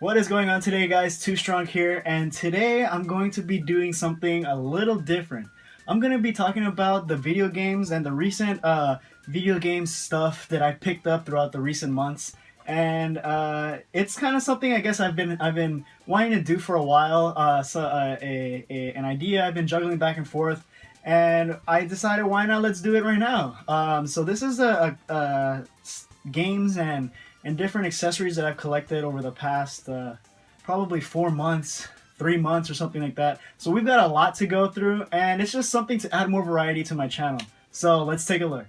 What is going on today, guys? Too Strong here, and today I'm going to be doing something a little different. I'm going to be talking about the video games and the recent video game stuff that I picked up throughout the recent months, and it's kind of something I guess I've been wanting to do for a while. An idea I've been juggling back and forth, and I decided why not let's do it right now. So this is games and different accessories that I've collected over the past probably 4 months, 3 months, or something like that. So we've got a lot to go through, and it's just something to add more variety to my channel. So let's take a look.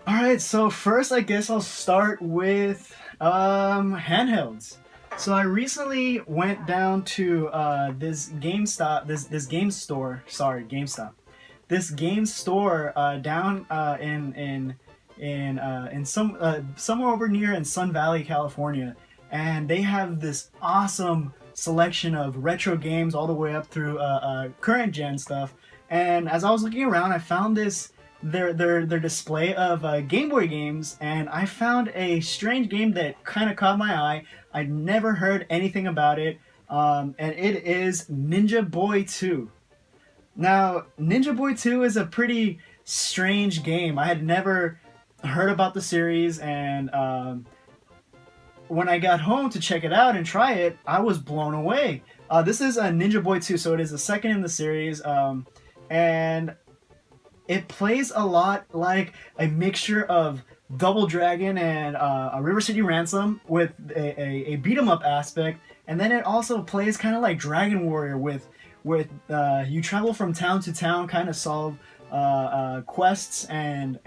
Alright, so first I guess I'll start with handhelds. So I recently went down to this GameStop, this game store. Sorry, GameStop. This game store down in somewhere over near in Sun Valley, California, and they have this awesome selection of retro games all the way up through current gen stuff. And as I was looking around, I found their display of Game Boy games, and I found a strange game that kind of caught my eye. I'd never heard anything about it, and it is Ninja Boy 2. Now, Ninja Boy 2 is a pretty strange game. I had never heard about the series, and when I got home to check it out and try it, I was blown away. This is a Ninja Boy 2, so it is the second in the series, and it plays a lot like a mixture of Double Dragon and a River City Ransom with a beat 'em up aspect, and then it also plays kind of like Dragon Warrior with you travel from town to town, kind of solve quests, and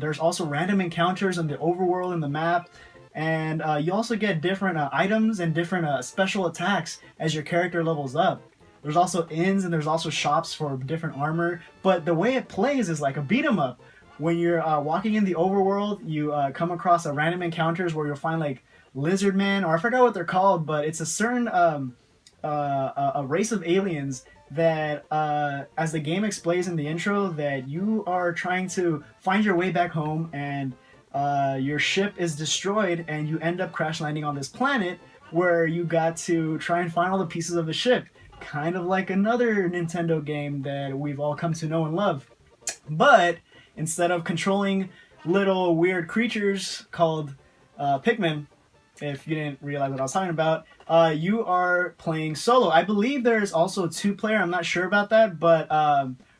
there's also random encounters in the overworld in the map, and you also get different items and different special attacks as your character levels up. There's also inns and there's also shops for different armor, but the way it plays is like a beat 'em up. When you're walking in the overworld, you come across a random encounters where you'll find like lizard men, or I forgot what they're called, but it's a certain a race of aliens that, as the game explains in the intro, that you are trying to find your way back home, and your ship is destroyed, and you end up crash landing on this planet where you got to try and find all the pieces of the ship. Kind of like another Nintendo game that we've all come to know and love. But instead of controlling little weird creatures called Pikmin, if you didn't realize what I was talking about, you are playing solo. I believe there's also two-player. I'm not sure about that, but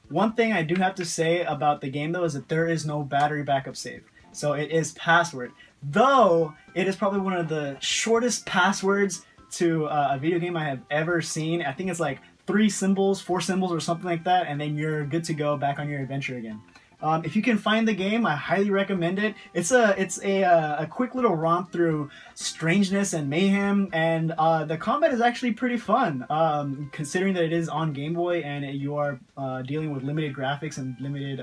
one thing I do have to say about the game, though, is that there is no battery backup save. So it is password. Though, it is probably one of the shortest passwords to a video game I have ever seen. I think it's like 3 symbols, 4 symbols, or something like that, and then you're good to go back on your adventure again. If you can find the game, I highly recommend it. It's a quick little romp through strangeness and mayhem, and the combat is actually pretty fun, considering that it is on Game Boy and you are dealing with limited graphics and limited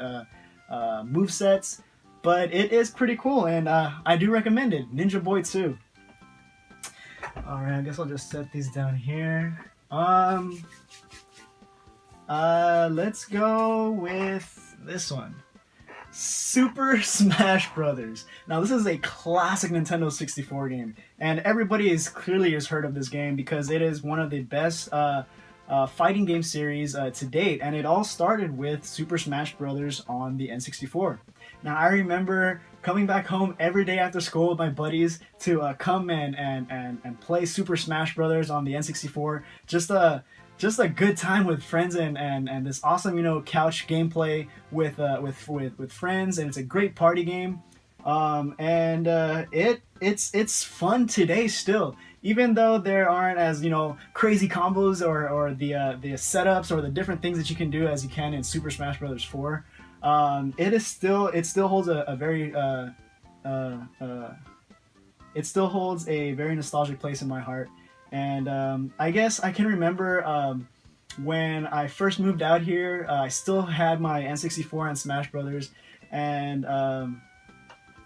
move sets. But it is pretty cool, and I do recommend it. Ninja Boy 2. Alright, I guess I'll just set these down here. Let's go with this one. Super Smash Brothers. Now, this is a classic Nintendo 64 game, and everybody clearly has heard of this game because it is one of the best fighting game series to date, and it all started with Super Smash Brothers on the N64. Now, I remember coming back home every day after school with my buddies to come and play Super Smash Brothers on the N64. Just a good time with friends, and this awesome, couch gameplay with friends, and it's a great party game. It's fun today still, even though there aren't as crazy combos or the setups or the different things that you can do as you can in Super Smash Bros. 4. It still holds a very it still holds a very nostalgic place in my heart. And I guess I can remember when I first moved out here, I still had my N64 and Smash Brothers, and I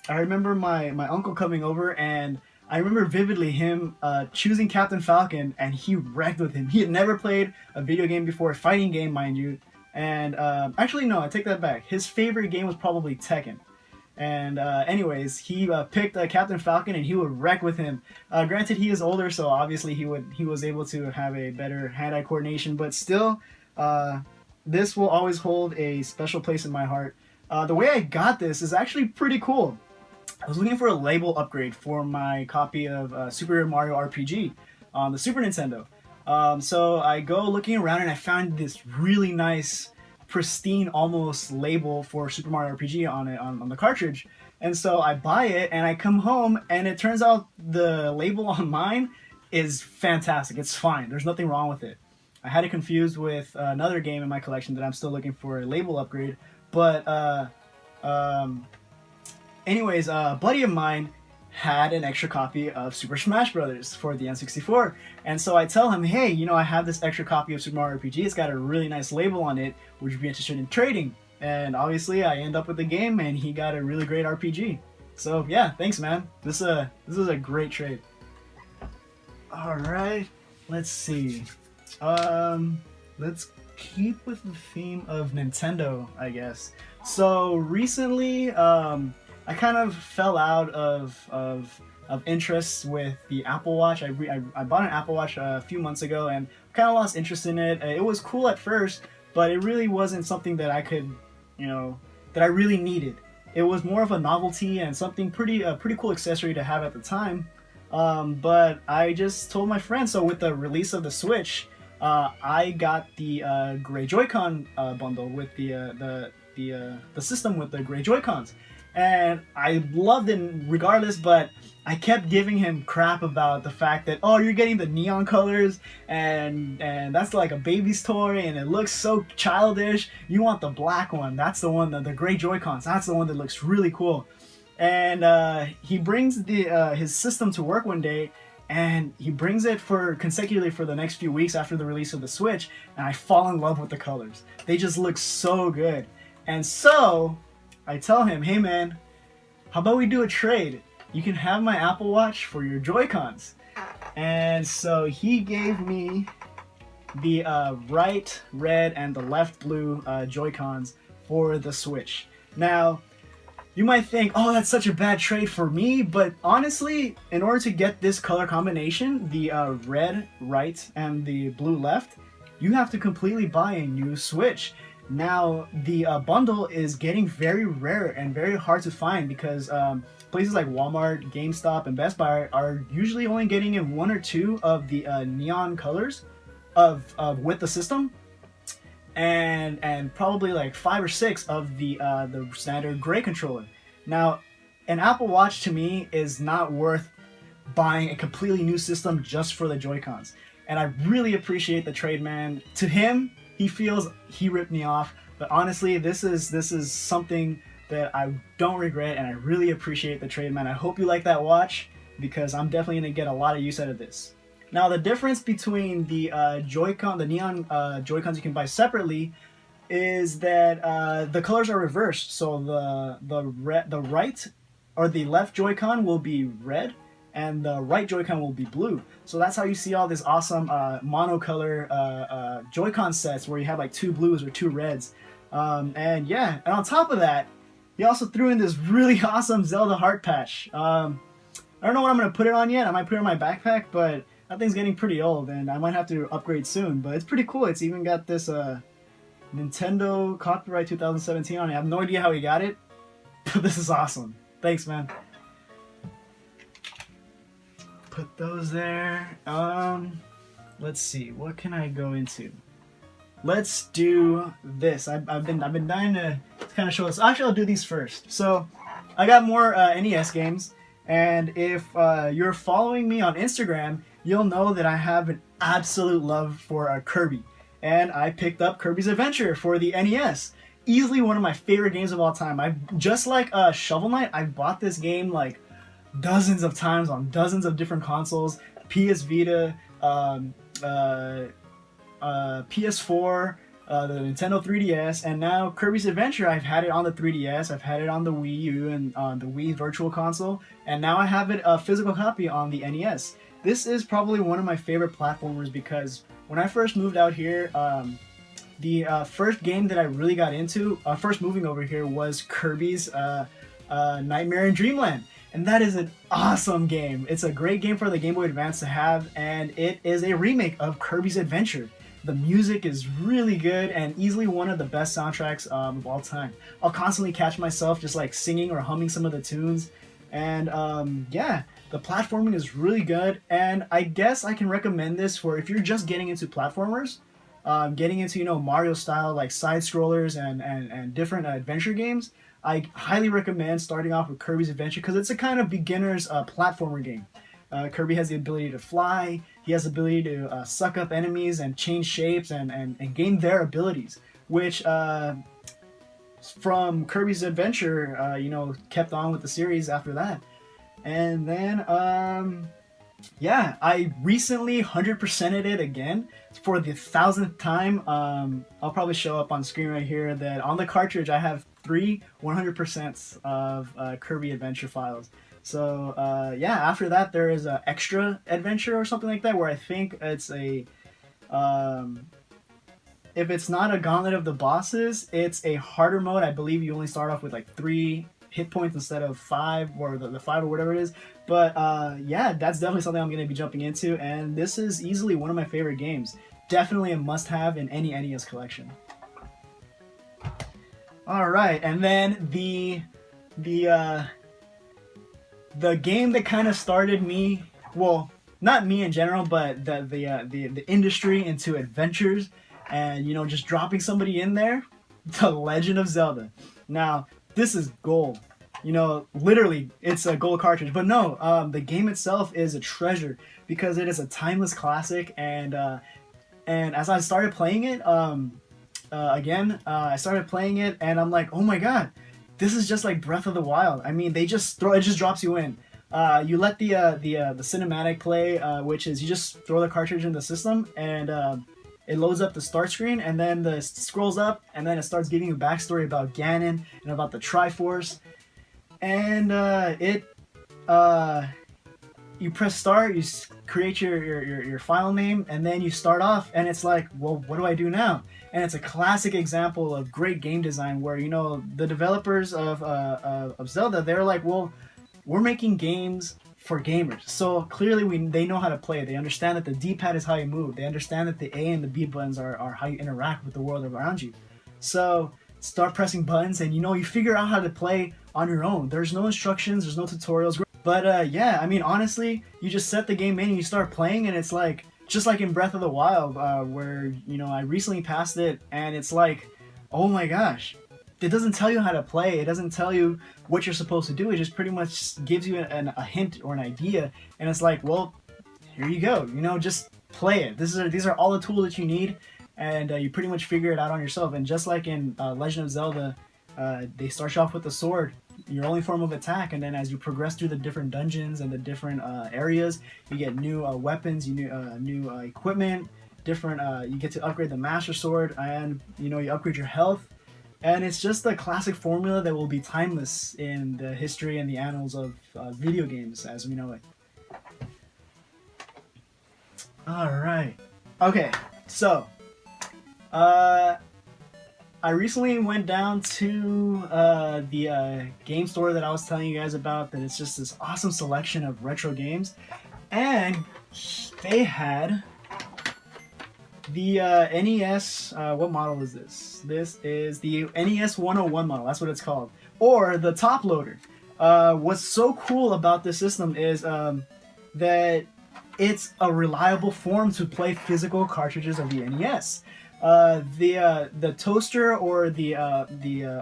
remember my uncle coming over, and I remember vividly him choosing Captain Falcon, and he wrecked with him. He had never played a video game before, a fighting game, mind you. And actually, no, I take that back. His favorite game was probably Tekken. And anyways, he picked Captain Falcon, and he would wreck with him. Granted, he is older, so obviously he was able to have a better hand-eye coordination. But still, this will always hold a special place in my heart. The way I got this is actually pretty cool. I was looking for a label upgrade for my copy of Super Mario RPG on the Super Nintendo. So I go looking around, and I found this really nice, pristine, almost label for Super Mario RPG on it on the cartridge. And so I buy it, and I come home, and it turns out the label on mine is fantastic. It's fine. There's nothing wrong with it. I had it confused with another game in my collection that I'm still looking for a label upgrade. But anyways, a buddy of mine had an extra copy of Super Smash Brothers for the N64, and so I tell him, hey, you know, I have this extra copy of Super Mario RPG. It's got a really nice label on it. Would you be interested in trading? And obviously, I end up with the game, and he got a really great RPG. So yeah, thanks, man. This is a great trade. All right, let's see. Let's keep with the theme of Nintendo, I guess. So recently, I kind of fell out of interest with the Apple Watch. I bought an Apple Watch a few months ago, and kind of lost interest in it. It was cool at first, but it really wasn't something that I could, that I really needed. It was more of a novelty and something pretty cool accessory to have at the time. But I just told my friend. So with the release of the Switch, I got the gray Joy-Con bundle with the system with the gray Joy-Cons. And I loved it regardless, but I kept giving him crap about the fact that, oh, you're getting the neon colors, and that's like a baby's toy, and it looks so childish. You want the black one. That's the one, the gray Joy-Cons. That's the one that looks really cool. And he brings his system to work one day, and he brings it consecutively for the next few weeks after the release of the Switch, and I fall in love with the colors. They just look so good. And so I tell him, hey man, how about we do a trade? You can have my Apple Watch for your Joy-Cons. And so he gave me the right red and the left blue Joy-Cons for the Switch. Now, you might think, oh, that's such a bad trade for me, but honestly, in order to get this color combination, the red right and the blue left, you have to completely buy a new Switch. Now, the bundle is getting very rare and very hard to find because places like Walmart, GameStop, and Best Buy are usually only getting in one or two of the neon colors with the system, and probably like 5 or 6 of the standard gray controller. Now, an Apple Watch to me is not worth buying a completely new system just for the Joy-Cons, and I really appreciate the trade, man. To him, he feels he ripped me off, but honestly, this is something that I don't regret, and I really appreciate the trade, man. I hope you like that watch, because I'm definitely gonna get a lot of use out of this. Now, the difference between the Joy-Con, the neon Joy-Cons you can buy separately, is that the colors are reversed. So the right or the left Joy-Con will be red, and the right Joy-Con will be blue. So that's how you see all this awesome monocolor Joy-Con sets where you have like 2 blues or 2 reds. And yeah, and on top of that, he also threw in this really awesome Zelda heart patch. I don't know what I'm going to put it on yet. I might put it in my backpack, but that thing's getting pretty old, and I might have to upgrade soon. But it's pretty cool. It's even got this Nintendo copyright 2017 on it. I have no idea how he got it, but this is awesome. Thanks, man. Put those there. Let's see. What can I go into? Let's do this. I've been dying to kind of show this. Actually, I'll do these first. So, I got more NES games, and if you're following me on Instagram, you'll know that I have an absolute love for Kirby, and I picked up Kirby's Adventure for the NES. Easily one of my favorite games of all time. I've just like Shovel Knight. I've bought this game like dozens of times on dozens of different consoles. PS Vita, PS4, the Nintendo 3DS, and now Kirby's Adventure. I've had it on the 3DS, I've had it on the Wii U and on the Wii Virtual Console, and now I have it a physical copy on the NES. This is probably one of my favorite platformers because when I first moved out here, the first game that I really got into, first moving over here, was Kirby's Nightmare in Dreamland. And that is an awesome game. It's a great game for the Game Boy Advance to have, and it is a remake of Kirby's Adventure. The music is really good and easily one of the best soundtracks of all time. I'll constantly catch myself just like singing or humming some of the tunes. And yeah, the platforming is really good, and I guess I can recommend this for if you're just getting into platformers, getting into, you know, Mario style like side scrollers and different adventure games. I highly recommend starting off with Kirby's Adventure because it's a kind of beginner's platformer game. Kirby has the ability to fly, he has the ability to suck up enemies and change shapes and gain their abilities, which from Kirby's Adventure, you know, kept on with the series after that. And then, yeah, I recently 100%ed it again for the 1000th time. I'll probably show up on screen right here that on the cartridge I have 3 100% of Kirby Adventure files. So yeah, after that there is a extra adventure or something like that where I think it's a if it's not a Gauntlet of the Bosses, it's a harder mode. I believe you only start off with like 3 hit points instead of 5, or the 5 or whatever it is. But yeah, that's definitely something I'm going to be jumping into, and this is easily one of my favorite games. Definitely a must-have in any NES collection. All right, and then the game that kind of started me, well, not me in general, but the industry into adventures, and you know, just dropping somebody in there, The Legend of Zelda. Now, this is gold. You know, literally, it's a gold cartridge. But no, the game itself is a treasure because it is a timeless classic. And as I started playing it, I started playing it, and I'm like, oh my god, this is just like Breath of the Wild. I mean, it just drops you in. You let the cinematic play, which is you just throw the cartridge in the system, and it loads up the start screen, and then it scrolls up, and then it starts giving you a backstory about Ganon and about the Triforce. And you press start, you create your file name, and then you start off, and it's like, well, what do I do now? And it's a classic example of great game design where, you know, the developers of Zelda, they're like, well, we're making games for gamers. So clearly they know how to play. They understand that the D-pad is how you move. They understand that the A and the B buttons are how you interact with the world around you. So start pressing buttons, and you know, you figure out how to play on your own. There's no instructions, there's no tutorials. But yeah, I mean, honestly, you just set the game in and you start playing, and it's like, just like in Breath of the Wild, where, you know, I recently passed it, and it's like, oh my gosh, it doesn't tell you how to play, it doesn't tell you what you're supposed to do, it just pretty much gives you a hint or an idea, and it's like, well, here you go, you know, just play it. These are all the tools that you need, and you pretty much figure it out on yourself. And just like in Legend of Zelda, they start you off with the sword, your only form of attack, and then as you progress through the different dungeons and the different areas, you get new weapons, new equipment, different. You get to upgrade the Master Sword, and you know, you upgrade your health, and it's just a classic formula that will be timeless in the history and the annals of video games as we know it. All right, okay, so I recently went down to the game store that I was telling you guys about, that it's just this awesome selection of retro games, and they had the NES, what model is this? This is the NES 101 model, that's what it's called, or the top loader. What's so cool about this system is that it's a reliable form to play physical cartridges of the NES. The toaster, or the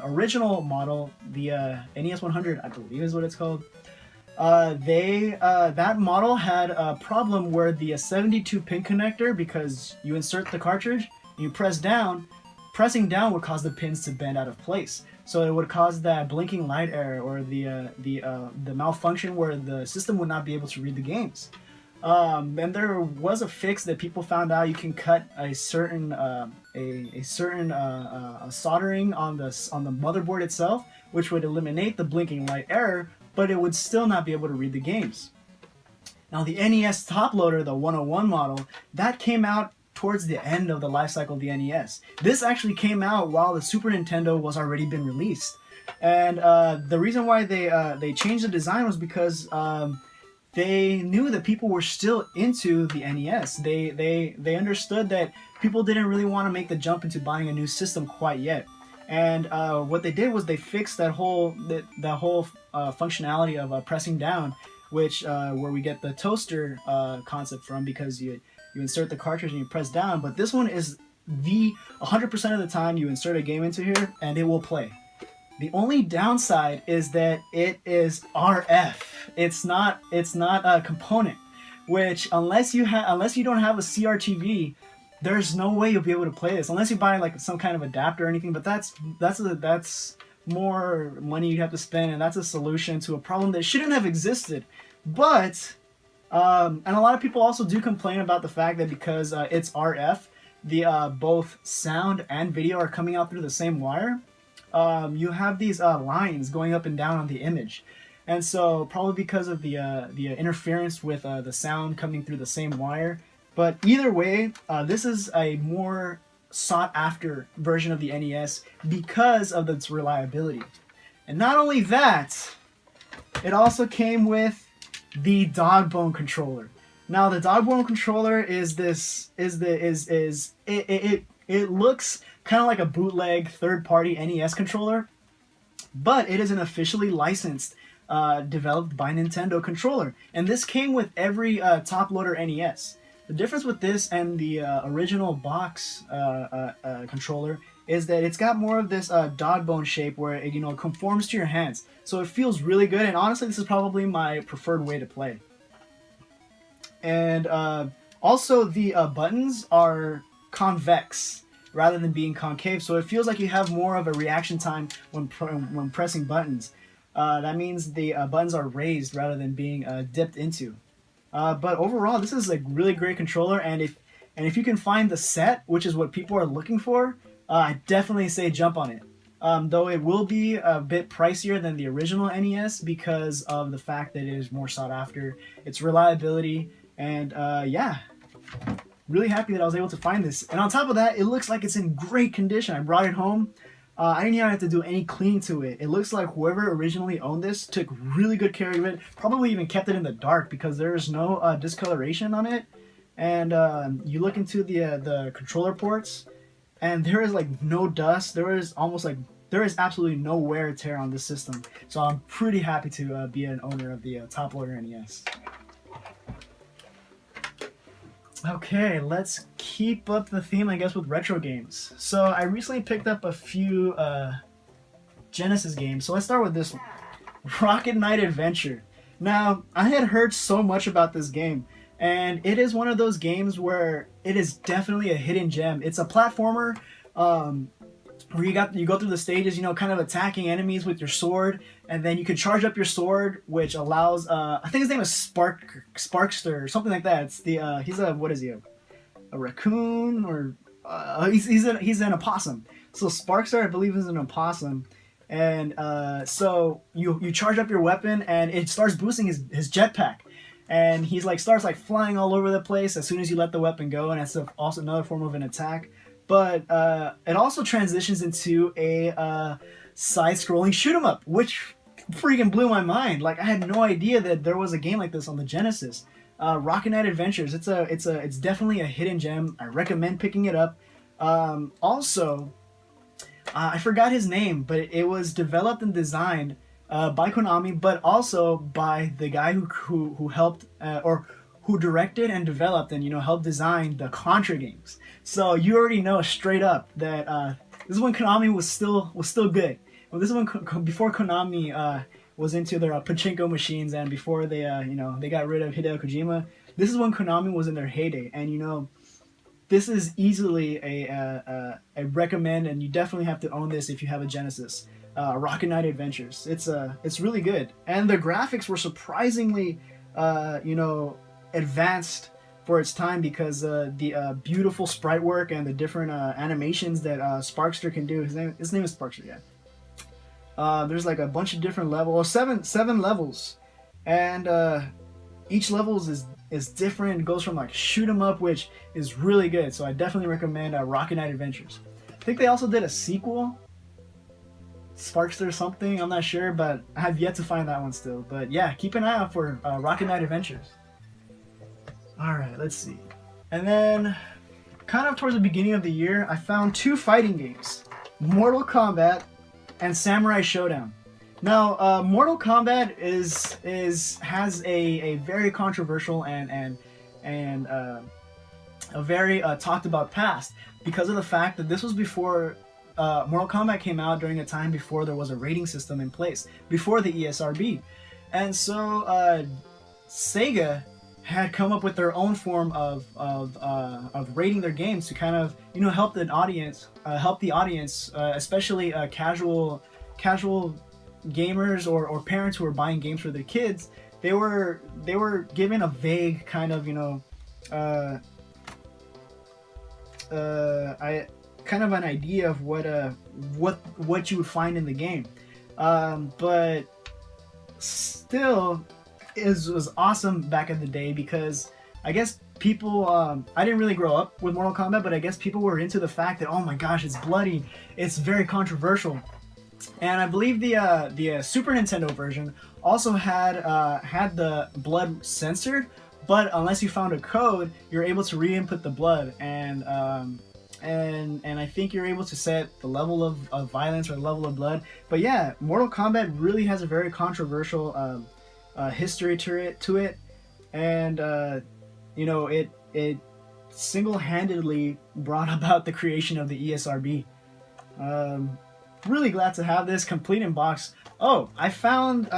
original model, the NES 100, I believe is what it's called. That model had a problem where the 72 pin connector, because you insert the cartridge, you press down, pressing down would cause the pins to bend out of place. So it would cause that blinking light error, or the malfunction where the system would not be able to read the games. And there was a fix that people found out you can cut a certain soldering on the motherboard itself, which would eliminate the blinking light error, but it would still not be able to read the games. Now the NES top loader, the 101 model, that came out towards the end of the life cycle of the NES. This actually came out while the Super Nintendo was already been released, and the reason why they changed the design was because they knew that people were still into the NES. They understood that people didn't really want to make the jump into buying a new system quite yet. And what they did was they fixed that whole functionality of pressing down, which where we get the toaster concept from, because you insert the cartridge and you press down. But this one is 100% of the time you insert a game into here and it will play. The only downside is that it is RF. It's not a component, which unless you don't have a CRTV, there's no way you'll be able to play this unless you buy like some kind of adapter or anything. But that's more money you have to spend, and that's a solution to a problem that shouldn't have existed. But and a lot of people also do complain about the fact that because it's RF, the both sound and video are coming out through the same wire. You have these lines going up and down on the image, and so probably because of the interference with the sound coming through the same wire. But either way, this is a more sought after version of the NES because of its reliability. And not only that, it also came with the dog bone controller. Now the dog bone controller it looks kind of like a bootleg third-party NES controller, but it is an officially licensed, developed by Nintendo controller, and this came with every top loader NES. The difference with this and the original box controller is that it's got more of this dog bone shape where it conforms to your hands, so it feels really good. And honestly, this is probably my preferred way to play. And also the buttons are convex rather than being concave, so it feels like you have more of a reaction time when pressing buttons. That means the buttons are raised rather than being dipped into. But overall, this is a really great controller, and if you can find the set, which is what people are looking for, I definitely say jump on it. Though it will be a bit pricier than the original NES because of the fact that it is more sought after, its reliability, and yeah. Really happy that I was able to find this. And on top of that, it looks like it's in great condition. I brought it home. I didn't even have to do any cleaning to it. It looks like whoever originally owned this took really good care of it. Probably even kept it in the dark because there is no discoloration on it. And you look into the controller ports, and there is like no dust. There is absolutely no wear and tear on this system. So I'm pretty happy to be an owner of the top loader NES. Okay, let's keep up the theme, I guess, with retro games. So I recently picked up a few Genesis games. So let's start with this one, Rocket Knight Adventure. Now, I had heard so much about this game, and it is one of those games where it is definitely a hidden gem. It's a platformer where you go through the stages, kind of attacking enemies with your sword, and then you can charge up your sword, which allows I think his name is Sparkster or something like that. It's the he's a what is he, a raccoon, or he's an opossum. So Sparkster, I believe, is an opossum, and so you charge up your weapon and it starts boosting his jetpack, and he's starts flying all over the place as soon as you let the weapon go, and that's also another form of an attack. But it also transitions into a side-scrolling shoot-'em-up, which freaking blew my mind. I had no idea that there was a game like this on the Genesis. Rocket Knight Adventures. It's definitely a hidden gem. I recommend picking it up. Also, I forgot his name, but it was developed and designed by Konami, but also by the guy who helped or who directed and developed and helped design the Contra games. So you already know straight up that this is when Konami was still good. Well, this is when before Konami was into their pachinko machines, and before they they got rid of Hideo Kojima. This is when Konami was in their heyday, and this is easily a recommend, and you definitely have to own this if you have a Genesis. Rocket Knight Adventures. It's really good, and the graphics were surprisingly advanced for its time because the beautiful sprite work and the different animations that Sparkster can do. His name is Sparkster, yeah. There's like a bunch of different levels, seven levels, and each level is different. It goes from like shoot 'em up, which is really good. So I definitely recommend Rocket Knight Adventures. I think they also did a sequel, Sparkster something. I'm not sure, but I have yet to find that one still. But yeah, keep an eye out for Rocket Knight Adventures. All right, let's see. And then, kind of towards the beginning of the year, I found 2 fighting games: Mortal Kombat and Samurai Showdown. Now, Mortal Kombat has a very controversial and a very talked about past because of the fact that this was before Mortal Kombat came out, during a time before there was a rating system in place, before the ESRB, and so Sega had come up with their own form of rating their games to kind of help the audience, especially casual gamers or parents who were buying games for their kids. They were given a vague kind of an idea of what you would find in the game, but still it was awesome back in the day because I guess people, I didn't really grow up with Mortal Kombat, but I guess people were into the fact that, oh my gosh, it's bloody, it's very controversial. And I believe the Super Nintendo version also had the blood censored, but unless you found a code, you're able to re-input the blood, and I think you're able to set the level of violence or the level of blood. But yeah, Mortal Kombat really has a very controversial history to it, and it single-handedly brought about the creation of the ESRB. Really glad to have this complete in box. Oh, I found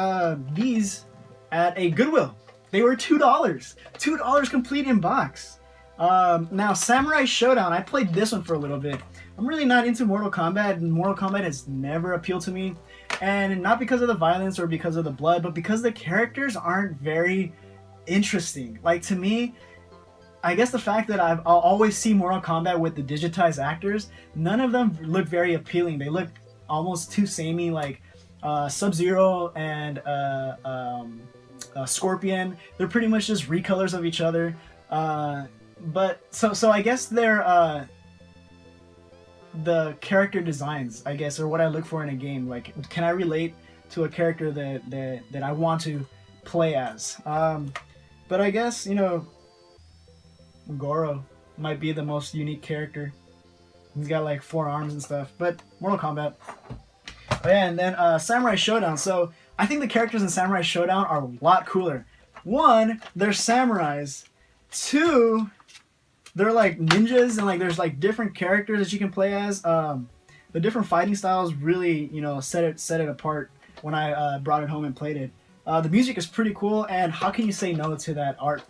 these at a Goodwill. They were $2 complete in box. Now, Samurai Showdown, I played this one for a little bit. I'm really not into Mortal Kombat, and Mortal Kombat has never appealed to me. And not because of the violence or because of the blood, but because the characters aren't very interesting. Like, to me, I guess the fact that I'll always see Mortal Kombat with the digitized actors, none of them look very appealing. They look almost too samey, like Sub-Zero and Scorpion. They're pretty much just recolors of each other. But so I guess they're the character designs, I guess, or what I look for in a game. Like, can I relate to a character that I want to play as? But I guess, Goro might be the most unique character. He's got like 4 arms and stuff. But Mortal Kombat. Oh yeah, and then Samurai Showdown. So I think the characters in Samurai Showdown are a lot cooler. 1, they're samurais. 2, they're like ninjas, and like there's like different characters that you can play as. The different fighting styles really, set it apart when I brought it home and played it. The music is pretty cool, and how can you say no to that art,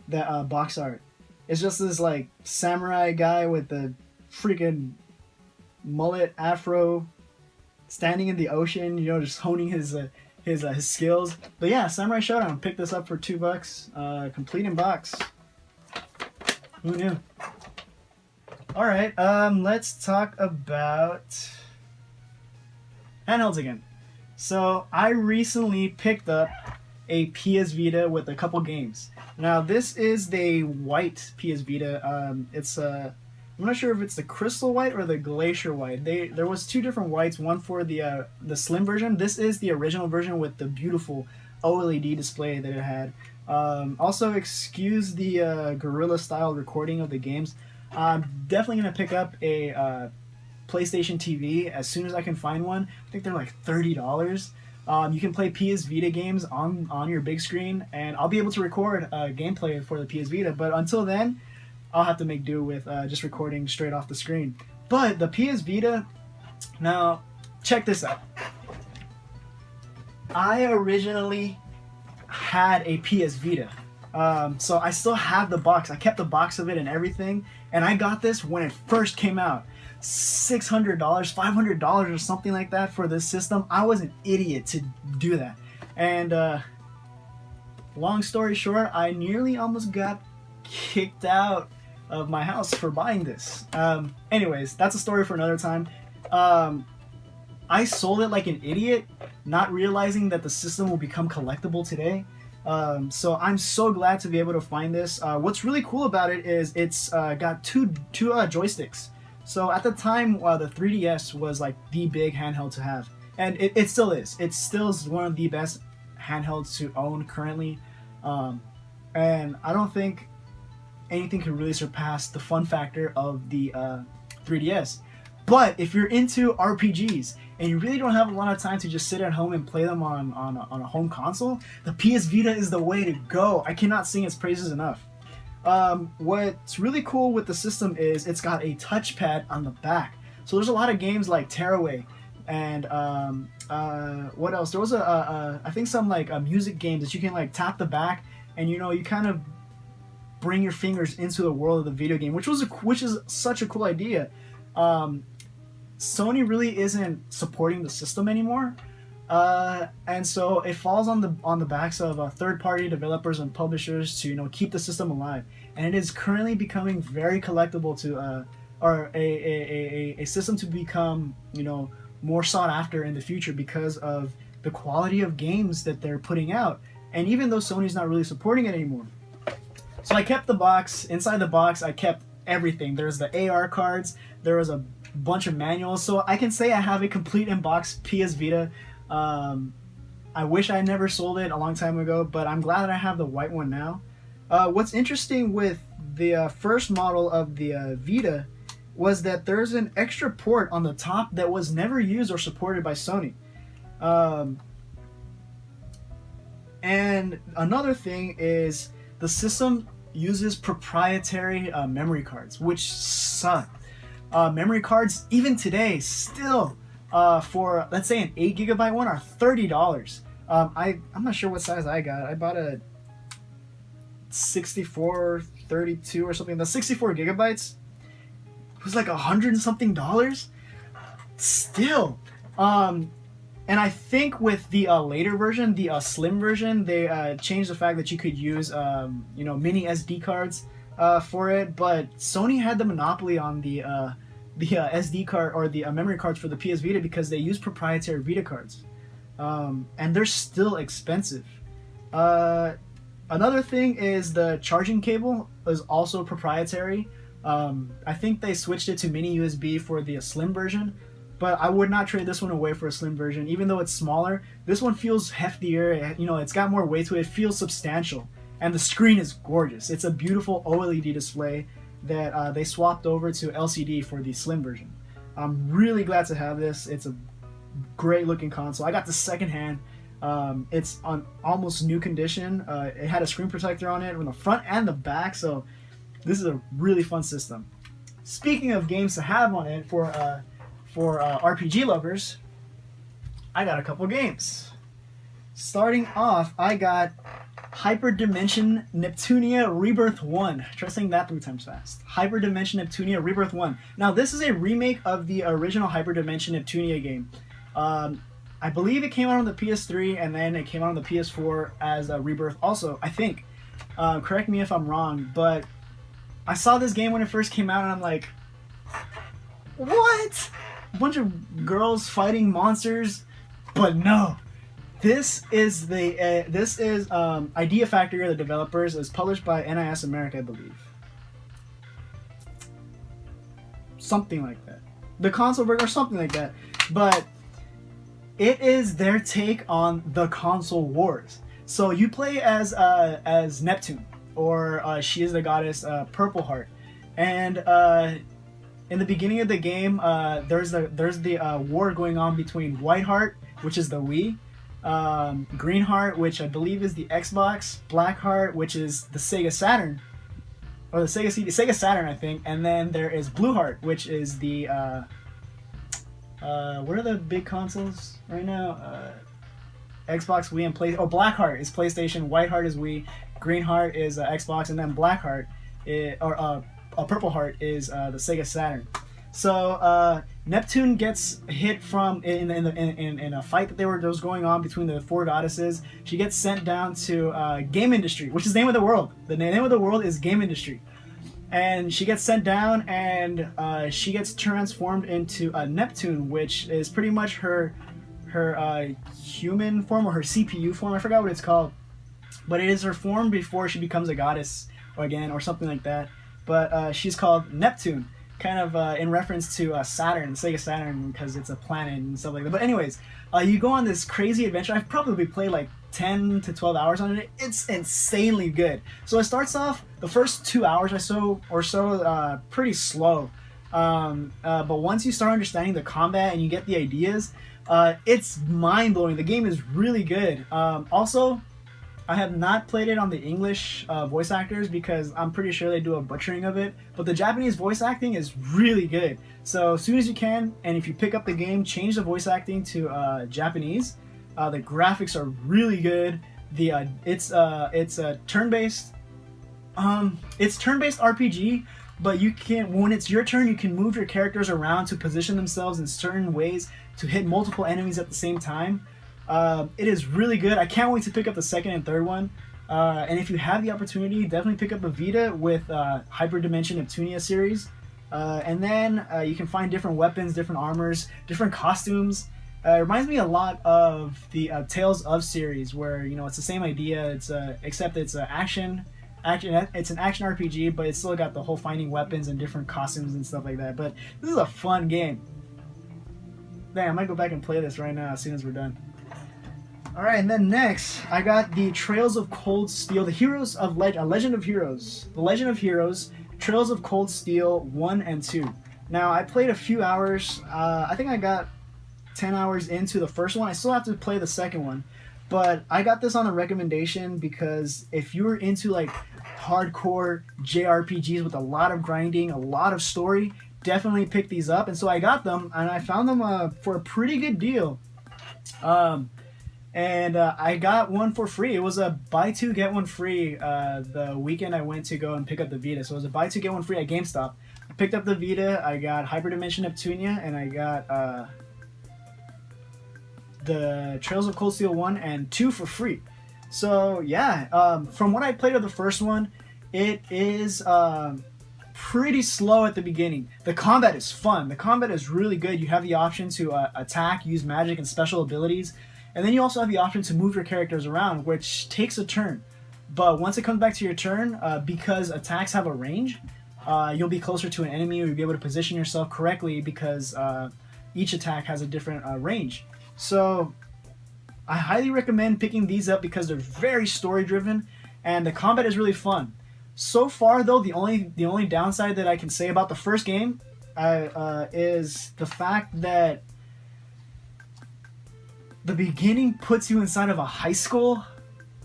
that box art? It's just this like samurai guy with the freaking mullet afro, standing in the ocean, just honing his skills. But yeah, Samurai Showdown. Picked this up for $2, complete in box. Who knew? All right, let's talk about handhelds again. So I recently picked up a PS Vita with a couple games. Now this is the white PS Vita. I'm not sure if it's the crystal white or the glacier white. There was 2 different whites, one for the slim version. This is the original version with the beautiful OLED display that it had. Also, excuse the guerrilla style recording of the games. I'm definitely gonna pick up a PlayStation TV as soon as I can find one. I think they're like $30. You can play PS Vita games on your big screen, and I'll be able to record gameplay for the PS Vita. But until then, I'll have to make do with just recording straight off the screen. But the PS Vita, now check this out. I originally had a PS Vita, so I still have the box. I kept the box of it and everything, and I got this when it first came out. $600, $500 or something like that for this system. I was an idiot to do that, and long story short, I nearly almost got kicked out of my house for buying this. Anyways, that's a story for another time. I sold it like an idiot, not realizing that the system will become collectible today. So I'm so glad to be able to find this. What's really cool about it is it's got two joysticks. So at the time, the 3DS was like the big handheld to have, and it still is. It still is one of the best handhelds to own currently, and I don't think anything can really surpass the fun factor of the 3DS. But if you're into RPGs and you really don't have a lot of time to just sit at home and play them on a home console, the PS Vita is the way to go. I cannot sing its praises enough. What's really cool with the system is it's got a touchpad on the back. So there's a lot of games like Tearaway and what else? There was I think some like music games that you can like tap the back and you kind of bring your fingers into the world of the video game, which is such a cool idea. Sony really isn't supporting the system anymore, and so it falls on the backs of third-party developers and publishers to keep the system alive. And it is currently becoming very collectible to or a system to become more sought after in the future because of the quality of games that they're putting out. And even though Sony's not really supporting it anymore, so I kept the box. Inside the box, I kept everything. There's the AR cards. There was a bunch of manuals, so I can say I have a complete in-box PS Vita. I wish I never sold it a long time ago, but I'm glad that I have the white one now. What's interesting with the first model of the Vita was that there's an extra port on the top that was never used or supported by Sony. And another thing is the system uses proprietary memory cards, which suck. Memory cards, even today, still for let's say an 8 gigabyte one, are $30. I'm not sure what size I got. I bought a 6432 or something. The 64 gigabytes was like $100 and something. Still, and I think with the later version, the slim version, they changed the fact that you could use mini SD cards for it. But Sony had the monopoly on the SD card or the memory cards for the PS Vita because they use proprietary Vita cards, and they're still expensive. Another thing is the charging cable is also proprietary. I think they switched it to mini USB for the slim version, but I would not trade this one away for a slim version. Even though it's smaller, this one feels heftier. It's got more weight to it. It feels substantial, and the screen is gorgeous. It's a beautiful OLED display that they swapped over to LCD for the slim version. I'm really glad to have this. It's a great looking console. I got the second hand. It's on almost new condition. It had a screen protector on it on the front and the back, so this is a really fun system. Speaking of games to have on it for RPG lovers, I got a couple games. Starting off, I got Hyperdimension Neptunia Rebirth 1. Try saying that 3 times fast. Hyperdimension Neptunia Rebirth 1. Now, this is a remake of the original Hyperdimension Neptunia game. I believe it came out on the PS3 and then it came out on the PS4 as a Rebirth also, I think. Correct me if I'm wrong, but I saw this game when it first came out and I'm like, what? A bunch of girls fighting monsters? But no. This is Idea Factory, the developers. It's published by NIS America, I believe. Something like that. The console version or something like that. But it is their take on the console wars. So you play as Neptune, or she is the goddess Purple Heart, and in the beginning of the game, there's the war going on between White Heart, which is the Wii, Green Heart, which I believe is the Xbox, Black Heart, which is the Sega Saturn, or the Sega Saturn, I think, and then there is Blue Heart, which is the what are the big consoles right now? Xbox, Wii, and Play. Oh, Black Heart is PlayStation, White Heart is Wii, Green Heart is Xbox, and then Black Heart Purple Heart is the Sega Saturn. So Neptune gets hit from in a fight that was going on between the four goddesses. She gets sent down to game industry, which is the name of the world. The name of the world is game industry, and she gets sent down, and she gets transformed into Neptune, which is pretty much her human form, or her CPU form. I forgot what it's called, but it is her form before she becomes a goddess again, or something like that. But she's called Neptune, kind of in reference to Saturn, Sega Saturn, because it's a planet and stuff like that. But anyways, you go on this crazy adventure. I've probably played like 10 to 12 hours on it. It's insanely good. So it starts off, the first 2 hours or so, pretty slow. But once you start understanding the combat and you get the ideas, it's mind-blowing. The game is really good. Also, I have not played it on the English voice actors because I'm pretty sure they do a butchering of it. But the Japanese voice acting is really good. So as soon as you can, and if you pick up the game, change the voice acting to Japanese. The graphics are really good. It's a turn-based. It's turn-based RPG, but you can, when it's your turn, you can move your characters around to position themselves in certain ways to hit multiple enemies at the same time. It is really good. I can't wait to pick up the second and third one. And if you have the opportunity, definitely pick up a Vita with Hyperdimension Neptunia series. And then you can find different weapons, different armors, different costumes. It reminds me a lot of the Tales of series, where it's the same idea. Except it's an action. It's an action RPG, but it's still got the whole finding weapons and different costumes and stuff like that. But this is a fun game. Damn, I might go back and play this right now as soon as we're done. Alright, and then next, I got the Trails of Cold Steel, the Heroes of Legend of Heroes. The Legend of Heroes, Trails of Cold Steel 1 and 2. Now, I played a few hours. I think I got 10 hours into the first one. I still have to play the second one. But I got this on a recommendation because if you're into like hardcore JRPGs with a lot of grinding, a lot of story, definitely pick these up. And so I got them, and I found them for a pretty good deal. And I got one for free. It was a buy two get one free the weekend I went to go and pick up the Vita. So it was a buy two get one free at GameStop. I picked up the Vita. I got Hyperdimension Neptunia, and I got the Trails of Cold Steel 1 and 2 for free. So yeah, from what I played of the first one, it is pretty slow at the beginning. The combat is fun. The combat is really good. You have the option to attack, use magic and special abilities. And then you also have the option to move your characters around, which takes a turn. But once it comes back to your turn, because attacks have a range, you'll be closer to an enemy, or you'll be able to position yourself correctly because each attack has a different range. So I highly recommend picking these up because they're very story driven and the combat is really fun. So far though, the only downside that I can say about the first game is the fact that the beginning puts you inside of a high school,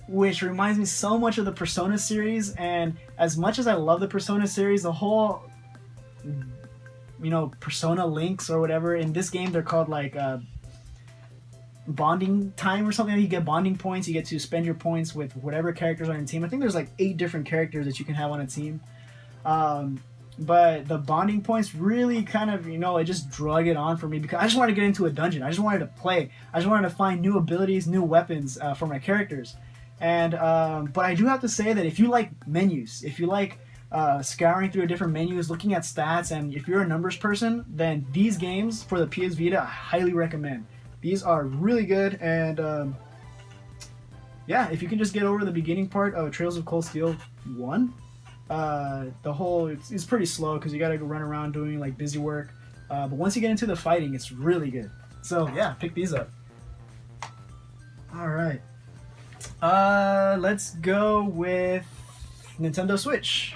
which reminds me so much of the Persona series. And as much as I love the Persona series, the whole, Persona links or whatever, in this game they're called like bonding time or something. You get bonding points. You get to spend your points with whatever characters are on your team. I think there's like 8 different characters that you can have on a team. But the bonding points really kind of, it just drug it on for me because I just wanted to get into a dungeon. I just wanted to play. I just wanted to find new abilities, new weapons for my characters. And but I do have to say that if you like menus, if you like scouring through different menus, looking at stats, and if you're a numbers person, then these games for the PS Vita, I highly recommend. These are really good, and yeah, if you can just get over the beginning part of Trails of Cold Steel 1, the whole it's pretty slow because you gotta go run around doing like busy work, but once you get into the fighting, it's really good. So yeah, pick these up. All right, let's go with Nintendo Switch.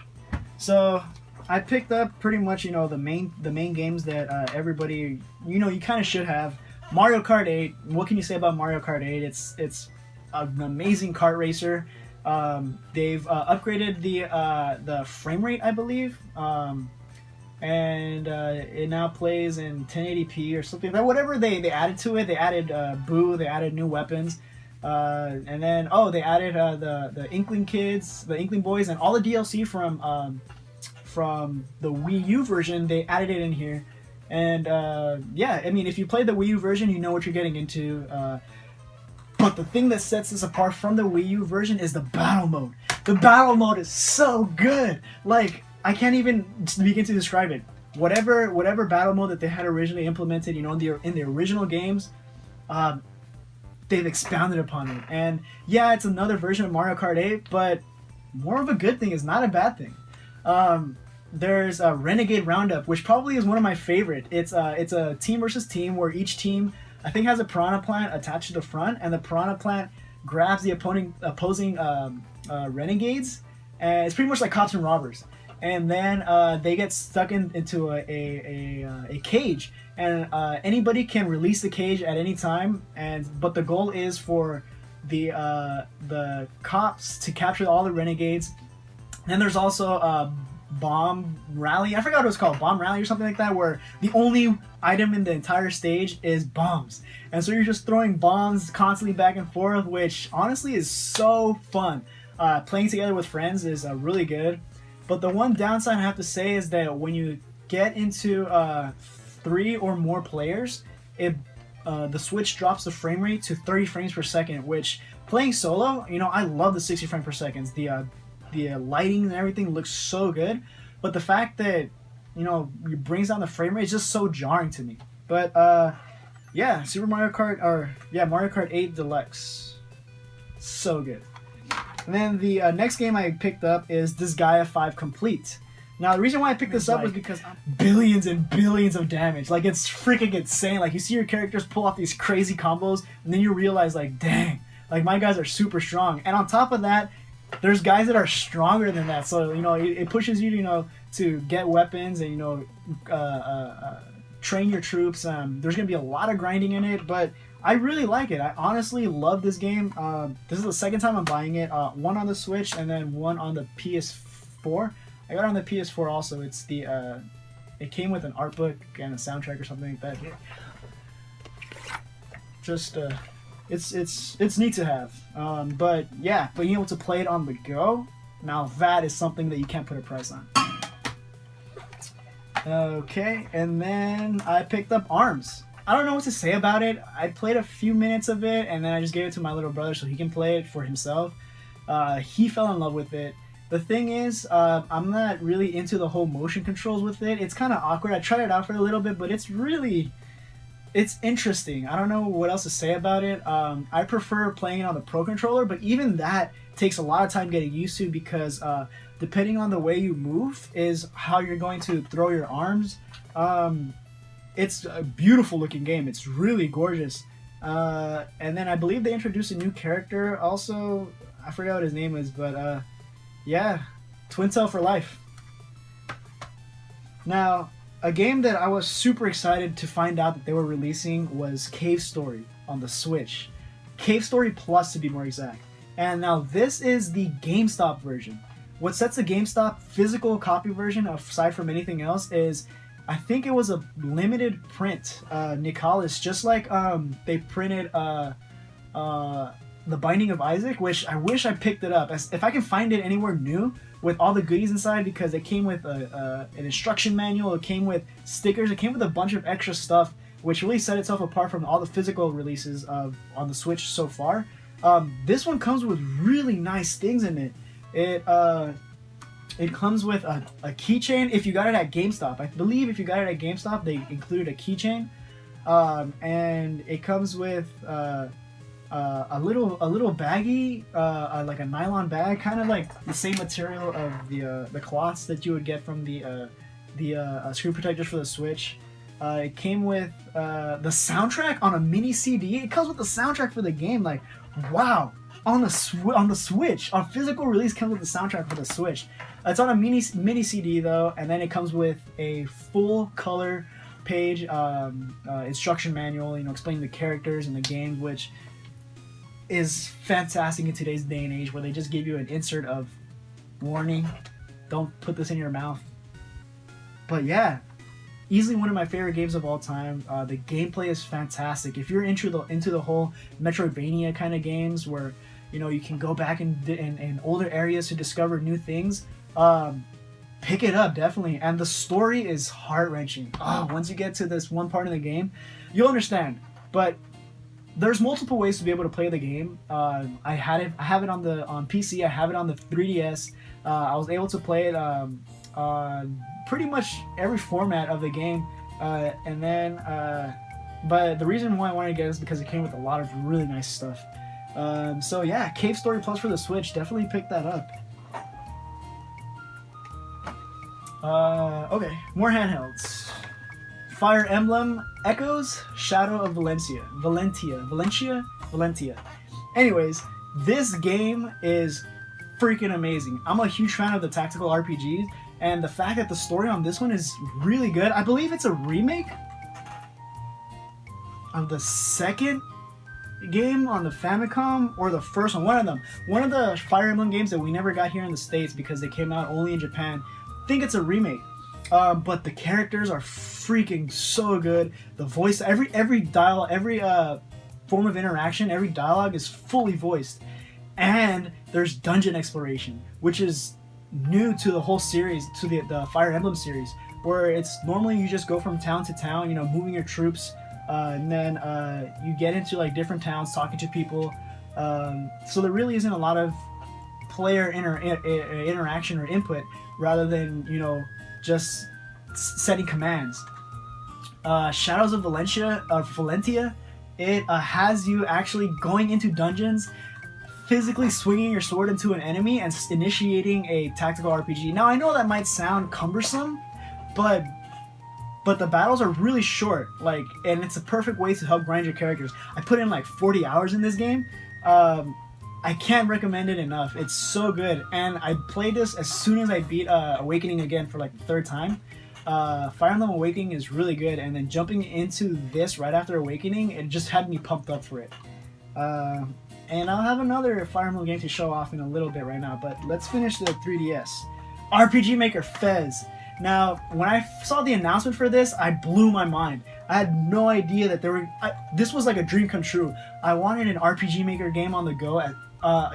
So I picked up pretty much the main games that everybody you kind of should have. Mario Kart 8. What can you say about Mario Kart 8? It's an amazing kart racer. They've upgraded the frame rate, I believe, and it now plays in 1080p or something. Whatever they added to it, they added Boo, they added new weapons, and then they added the Inkling kids, the Inkling boys, and all the DLC from the Wii U version. They added it in here, And yeah, I mean, if you played the Wii U version, you know what you're getting into. But the thing that sets this apart from the Wii U version is the battle mode. The battle mode is so good. Like, I can't even begin to describe it. Whatever battle mode that they had originally implemented, you know, in the original games, they've expounded upon it. And yeah, it's another version of Mario Kart 8, but more of a good thing is not a bad thing. There's a Renegade Roundup, which probably is one of my favorite. It's a team versus team where each team, I think, has a piranha plant attached to the front, and the piranha plant grabs the opposing renegades, and it's pretty much like cops and robbers. And then they get stuck into a cage, and anybody can release the cage at any time. But the goal is for the cops to capture all the renegades. And then there's also Bomb Rally. I forgot what it was called, Bomb Rally or something like that, where the only item in the entire stage is bombs. And so you're just throwing bombs constantly back and forth, which honestly is so fun. Playing together with friends is really good. But the one downside I have to say is that when you get into 3 or more players, the Switch drops the frame rate to 30 frames per second, which playing solo, you know, I love the 60 frames per second. The lighting and everything looks so good, but the fact that, you know, it brings down the frame rate is just so jarring to me. But yeah, Mario Kart 8 Deluxe, so good. And then the next game I picked up is Disgaea 5 Complete. Now the reason why I picked this up was because billions and billions of damage. Like, it's freaking insane. Like, you see your characters pull off these crazy combos, and then you realize, like, dang, like, my guys are super strong. And on top of that, there's guys that are stronger than that, so, you know, it pushes you, you know, to get weapons and, you know, train your troops. There's gonna be a lot of grinding in it, but I really like it. I honestly love this game. This is the second time I'm buying it. One on the Switch and then one on the PS4. I got it on the PS4 also. It's it came with an art book and a soundtrack or something like that. Just it's neat to have. But yeah, being able to play it on the go, now that is something that you can't put a price on. Okay, and then I picked up ARMS. I don't know what to say about it. I played a few minutes of it, and then I just gave it to my little brother so he can play it for himself. He fell in love with it. The thing is, I'm not really into the whole motion controls with it. It's kind of awkward. I tried it out for a little bit, but it's interesting. I don't know what else to say about it. I prefer playing it on the Pro Controller, but even that takes a lot of time getting used to because depending on the way you move is how you're going to throw your arms. It's a beautiful looking game. It's really gorgeous. And then I believe they introduced a new character also. I forgot what his name is, but yeah, Twin Tail for life. Now, a game that I was super excited to find out that they were releasing was Cave Story on the Switch. Cave Story Plus to be more exact. And now this is the GameStop version. What sets the GameStop physical copy version, aside from anything else, is I think it was a limited print, Nicalis, just like they printed The Binding of Isaac, which I wish I picked it up. If I can find it anywhere new with all the goodies inside, because it came with an instruction manual, it came with stickers, it came with a bunch of extra stuff, which really set itself apart from all the physical releases on the Switch so far. This one comes with really nice things in it. It comes with a keychain if you got it at GameStop. I believe if you got it at GameStop, they included a keychain, and it comes with a little baggie, like a nylon bag, kind of like the same material of the cloths that you would get from the screen protectors for the Switch. It came with the soundtrack on a mini CD. It comes with the soundtrack for the game. Like, wow! On the Switch, on physical release, comes with the soundtrack for the Switch. It's on a mini CD though, and then it comes with a full color page instruction manual, you know, explaining the characters and the game, which is fantastic in today's day and age, where they just give you an insert of warning, don't put this in your mouth. But yeah, easily one of my favorite games of all time. The gameplay is fantastic. If you're into the whole Metroidvania kind of games, where you know you can go back in older areas to discover new things, pick it up, definitely. And the story is heart-wrenching. Once you get to this one part of the game, you'll understand. But there's multiple ways to be able to play the game. I have it on PC. I have it on the 3DS. I was able to play it on pretty much every format of the game. But the reason why I wanted to get it is because it came with a lot of really nice stuff. So yeah, Cave Story Plus for the Switch. Definitely pick that up. Okay, more handhelds. Fire Emblem Echoes, Shadow of Valentia. Anyways, this game is freaking amazing. I'm a huge fan of the tactical RPGs, and the fact that the story on this one is really good. I believe it's a remake of the second game on the Famicom, or the first one, one of them. One of the Fire Emblem games that we never got here in the States because they came out only in Japan. I think it's a remake. But the characters are freaking so good. The voice, every form of interaction, every dialogue is fully voiced. And there's dungeon exploration, which is new to the whole series, to the Fire Emblem series, where it's normally you just go from town to town, moving your troops, and then you get into like different towns, talking to people. So there really isn't a lot of player interaction or input, rather than just setting commands. Shadows of Valentia, it has you actually going into dungeons, physically swinging your sword into an enemy and initiating a tactical RPG. Now I know that might sound cumbersome, but the battles are really short, and it's a perfect way to help grind your characters. I put in like 40 hours in this game. I can't recommend it enough. It's so good, and I played this as soon as I beat Awakening again for like the third time. Fire Emblem Awakening is really good, and then jumping into this right after Awakening, it just had me pumped up for it. And I'll have another Fire Emblem game to show off in a little bit right now, but let's finish the 3DS. RPG Maker Fez. Now, when I saw the announcement for this, I blew my mind. I had no idea that this was like a dream come true. I wanted an RPG Maker game on the go.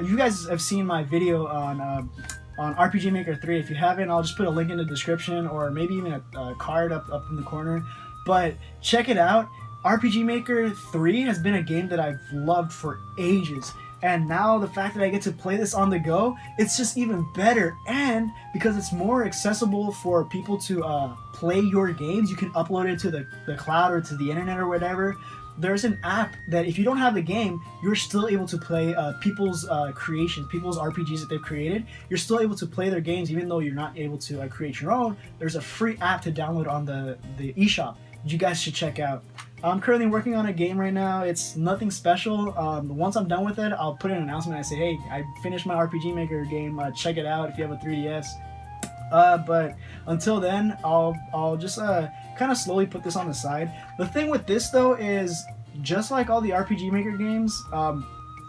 You guys have seen my video on RPG Maker 3. If you haven't, I'll just put a link in the description, or maybe even a card up in the corner. But check it out. RPG Maker 3 has been a game that I've loved for ages. And now the fact that I get to play this on the go, it's just even better. And because it's more accessible for people to play your games, you can upload it to the cloud or to the internet or whatever. There's an app that if you don't have the game, you're still able to play people's creations, people's RPGs that they've created. You're still able to play their games even though you're not able to create your own. There's a free app to download on the eShop that you guys should check out. I'm currently working on a game right now. It's nothing special. Once I'm done with it, I'll put in an announcement. I say, hey, I finished my RPG Maker game. Check it out if you have a 3DS. But until then, I'll just kind of slowly put this on the side. The thing with this though is, just like all the RPG Maker games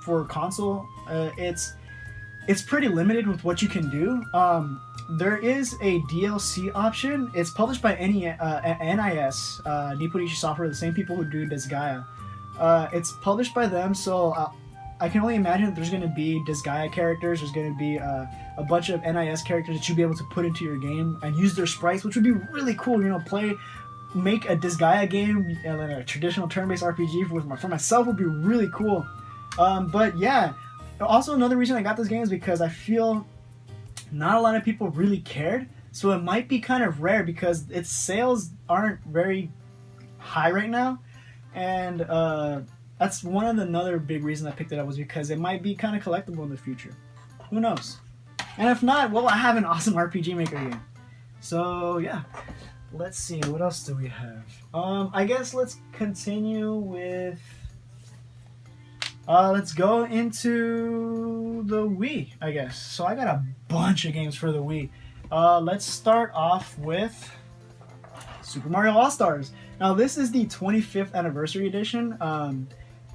for console, it's pretty limited with what you can do. There is a DLC option. It's published by NIS, Nipponichi Software, the same people who do Disgaea. It's published by them, so I can only imagine that there's going to be Disgaea characters. There's going to be a bunch of NIS characters that you'll be able to put into your game and use their sprites, which would be really cool. Make a Disgaea game, like a traditional turn-based RPG for myself would be really cool. But yeah, also another reason I got this game is because I feel not a lot of people really cared, so it might be kind of rare because its sales aren't very high right now, and that's another big reason I picked it up, was because it might be kind of collectible in the future. Who knows? And if not, well, I have an awesome RPG Maker game. So yeah, let's see, what else do we have? I guess let's continue with. Let's go into the Wii, I guess. So I got a bunch of games for the Wii. Let's start off with Super Mario All-Stars. Now this is the 25th anniversary edition.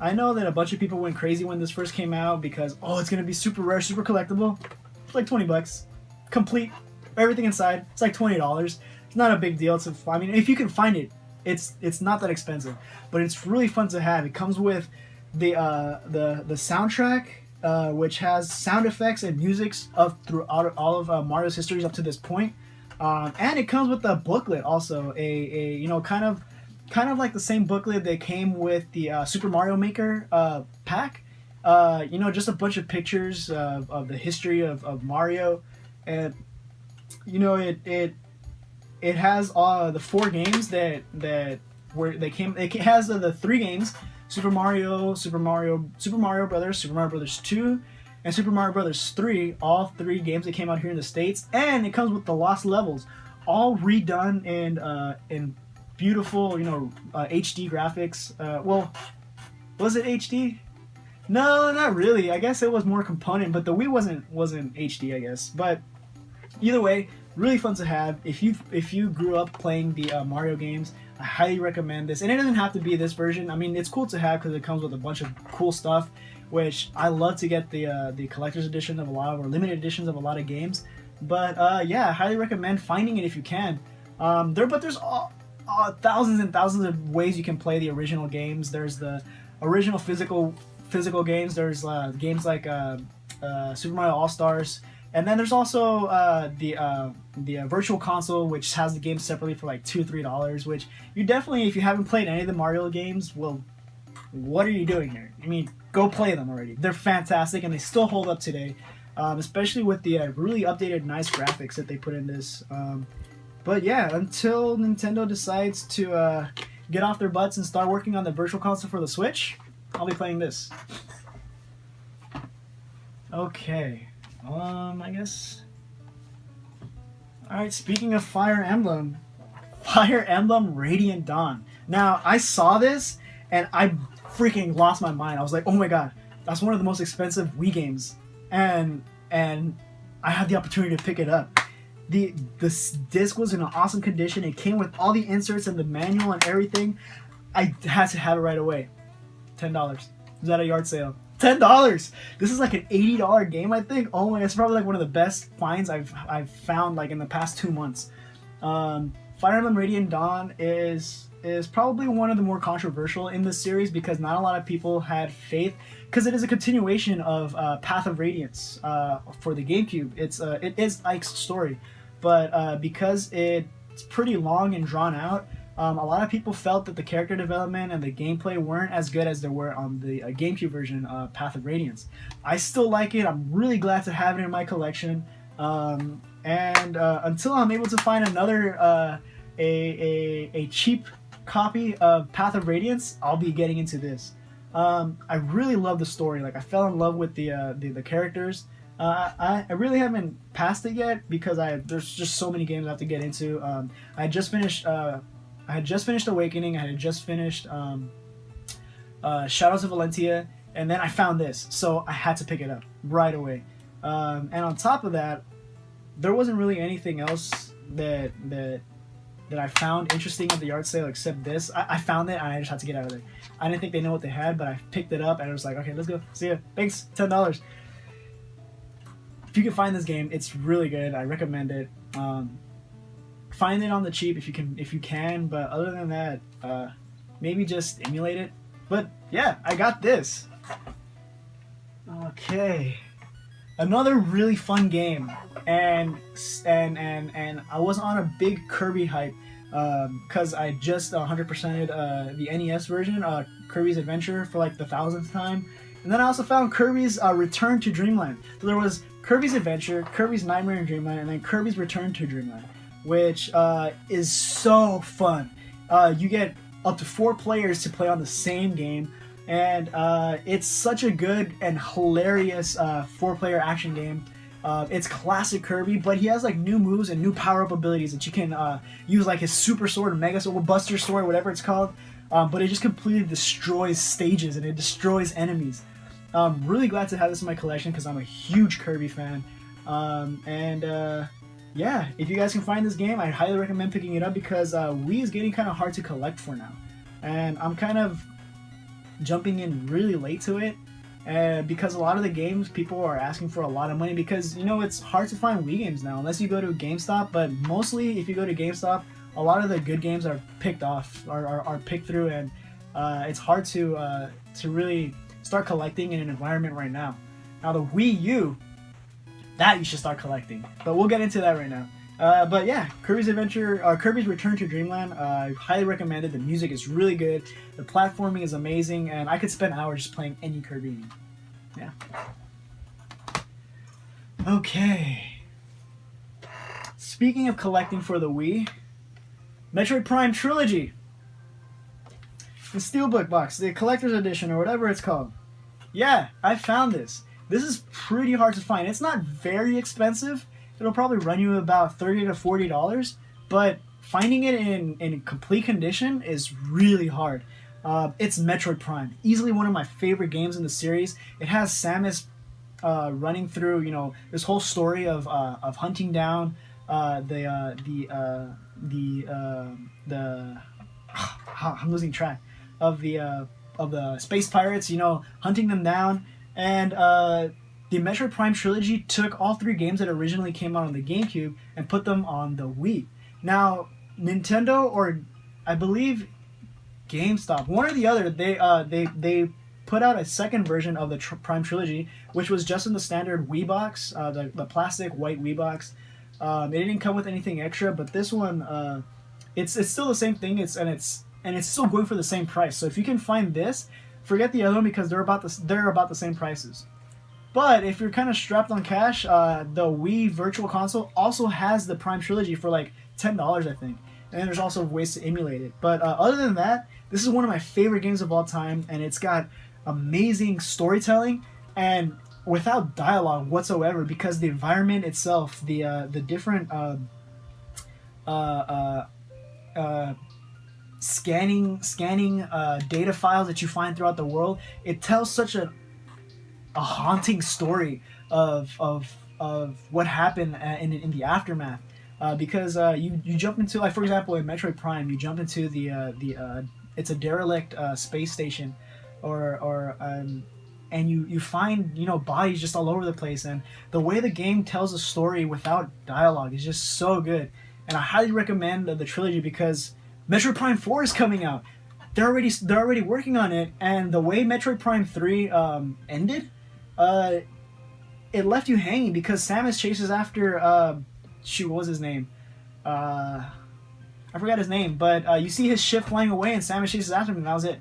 I know that a bunch of people went crazy when this first came out because, it's going to be super rare, super collectible. It's like $20. Complete, everything inside. It's like $20. It's not a big deal. I mean, if you can find it, it's not that expensive. But it's really fun to have. It comes with the soundtrack, which has sound effects and musics throughout all of Mario's histories up to this point. And it comes with a booklet also, a you know, kind of like the same booklet that came with the Super Mario Maker pack. You know, just a bunch of pictures of the history of Mario, and you know, it has the 4 games that where they came. It has the 3 games: Super Mario, Super Mario Brothers, Super Mario Brothers 2, and Super Mario Brothers 3. All 3 games that came out here in the States, and it comes with the Lost Levels, all redone in beautiful, you know, HD graphics. Well, was it HD? No, not really. I guess it was more component, but the Wii wasn't HD, I guess. But either way, really fun to have. If you grew up playing the Mario games, I highly recommend this. And it doesn't have to be this version. I mean, it's cool to have because it comes with a bunch of cool stuff, which I love to get the collector's edition of a lot of, or limited editions of a lot of games. But yeah, I highly recommend finding it if you can. There's thousands and thousands of ways you can play the original games. There's the original physical games. There's games like Super Mario All Stars. And then there's also the virtual console, which has the games separately for like $2-3. Which you definitely, if you haven't played any of the Mario games, well, what are you doing here? I mean, go play them already. They're fantastic, and they still hold up today, especially with the really updated, nice graphics that they put in this. But yeah, until Nintendo decides to get off their butts and start working on the virtual console for the Switch, I'll be playing this. Okay. I guess. Alright, speaking of Fire Emblem Radiant Dawn. Now, I saw this and I freaking lost my mind. I was like, oh my god, that's one of the most expensive Wii games. And I had the opportunity to pick it up. This disc was in an awesome condition. It came with all the inserts and the manual and everything. I had to have it right away. $10. It was at a yard sale. $10. This is like an $80 game, I think. Oh my, it's probably like one of the best finds I've found like in the past 2 months. Fire Emblem Radiant Dawn is probably one of the more controversial in this series because not a lot of people had faith, because it is a continuation of Path of Radiance for the GameCube. It is Ike's story, but because it's pretty long and drawn out, a lot of people felt that the character development and the gameplay weren't as good as they were on the GameCube version of Path of Radiance. I still like it. I'm really glad to have it in my collection. And until I'm able to find another a cheap copy of Path of Radiance, I'll be getting into this. I really love the story. Like, I fell in love with the characters. I really haven't passed it yet because there's just so many games I have to get into. I had just finished Awakening. I had just finished Shadows of Valentia, and then I found this, so I had to pick it up right away. And on top of that, there wasn't really anything else that I found interesting at the yard sale except this. I found it and I just had to get out of there. I didn't think they know what they had, but I picked it up and I was like, okay, let's go. See ya. Thanks. $10. If you can find this game, it's really good. I recommend it. Find it on the cheap if you can, but other than that, maybe just emulate it. But yeah, I got this. Okay, another really fun game, and I was on a big Kirby hype because I just 100%ed the NES version, Kirby's Adventure, for like the 1000th time, and then I also found Kirby's Return to Dreamland. So there was Kirby's Adventure, Kirby's Nightmare in Dreamland, and then Kirby's Return to Dreamland, which is so fun. You get up to 4 players to play on the same game, and it's such a good and hilarious 4-player action game. It's classic Kirby, but he has like new moves and new power-up abilities that you can use, like his Super Sword, Mega Sword, Buster Sword, whatever it's called. But it just completely destroys stages and it destroys enemies. I'm really glad to have this in my collection because I'm a huge Kirby fan. Yeah, if you guys can find this game, I highly recommend picking it up because Wii is getting kind of hard to collect for now. And I'm kind of jumping in really late to it because a lot of the games, people are asking for a lot of money because, you know, it's hard to find Wii games now unless you go to GameStop. But mostly if you go to GameStop, a lot of the good games are picked off, are picked through, and it's hard to really start collecting in an environment right now. Now the Wii U, that you should start collecting, but we'll get into that right now. But yeah, Kirby's Return to Dreamland. I highly recommend it. The music is really good. The platforming is amazing, and I could spend hours just playing any Kirby game. Yeah. Okay. Speaking of collecting for the Wii, Metroid Prime Trilogy. The Steelbook box, the collector's edition, or whatever it's called. Yeah, I found this. This is pretty hard to find. It's not very expensive. It'll probably run you about $30 to $40, but finding it in complete condition is really hard. It's Metroid Prime, easily one of my favorite games in the series. It has Samus running through, this whole story of hunting down I'm losing track of the space pirates, hunting them down, and the Metroid Prime trilogy took all three games that originally came out on the GameCube and put them on the Wii. Now, Nintendo, or I believe GameStop, one or the other, they put out a second version of the Prime trilogy, which was just in the standard Wii box, the plastic white Wii box. It didn't come with anything extra, but this one, it's still the same thing. It's still going for the same price. So if you can find this, forget the other one because they're about the same prices. But if you're kind of strapped on cash, the Wii Virtual Console also has the Prime Trilogy for like $10, I think. And there's also ways to emulate it. But other than that, this is one of my favorite games of all time, and it's got amazing storytelling and without dialogue whatsoever, because the environment itself, the different scanning data files that you find throughout the world, it tells such a haunting story of what happened in the aftermath. Because you jump into, like, for example, in Metroid Prime, you jump into the it's a derelict space station, and you find bodies just all over the place, and the way the game tells a story without dialogue is just so good. And I highly recommend the trilogy because Metroid Prime 4 is coming out. They're already working on it, and the way Metroid Prime 3 ended, it left you hanging because Samus chases after what was his name? I forgot his name, but you see his ship flying away and Samus chases after him, and that was it.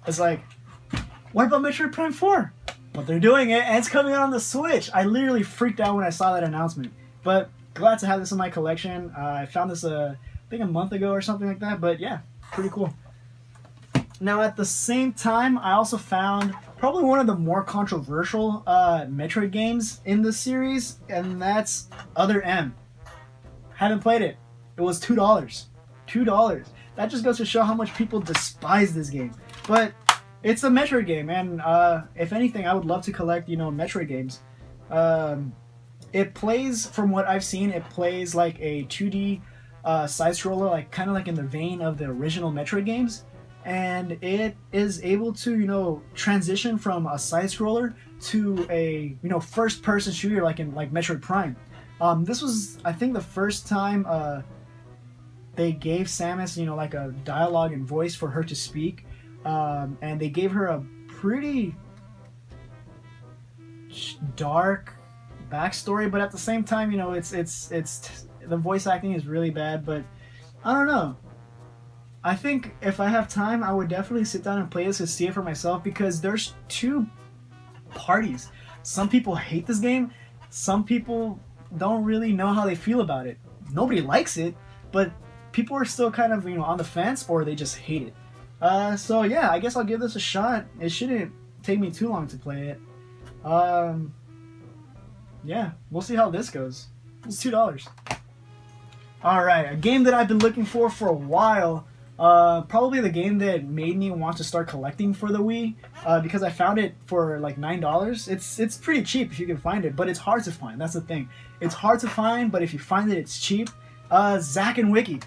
It's like, what about Metroid Prime 4? But they're doing it, and it's coming out on the Switch. I literally freaked out when I saw that announcement. But glad to have this in my collection. I found this, I think, a month ago or something like that. But yeah, pretty cool. Now, at the same time, I also found probably one of the more controversial Metroid games in the series, and that's Other M. Haven't played it. It was $2. $2. That just goes to show how much people despise this game. But it's a Metroid game, and if anything, I would love to collect, Metroid games. It plays, from what I've seen, it plays like a 2D side-scroller, like kind of like in the vein of the original Metroid games. And it is able to, transition from a side-scroller to a, first-person shooter like in Metroid Prime. This was, I think, the first time they gave Samus, like a dialogue and voice for her to speak. And they gave her a pretty dark backstory, but at the same time, it's the voice acting is really bad. But I don't know. I think if I have time, I would definitely sit down and play this and see it for myself, because there's two parties. Some people hate this game. Some people don't really know how they feel about it. Nobody likes it, but people are still kind of, on the fence, or they just hate it. So yeah, I guess I'll give this a shot. It shouldn't take me too long to play it. Yeah, we'll see how this goes. It's $2. Alright, a game that I've been looking for a while. Probably the game that made me want to start collecting for the Wii, because I found it for like $9. It's pretty cheap if you can find it, but it's hard to find. That's the thing. It's hard to find, but if you find it, it's cheap. Zack and Wiki.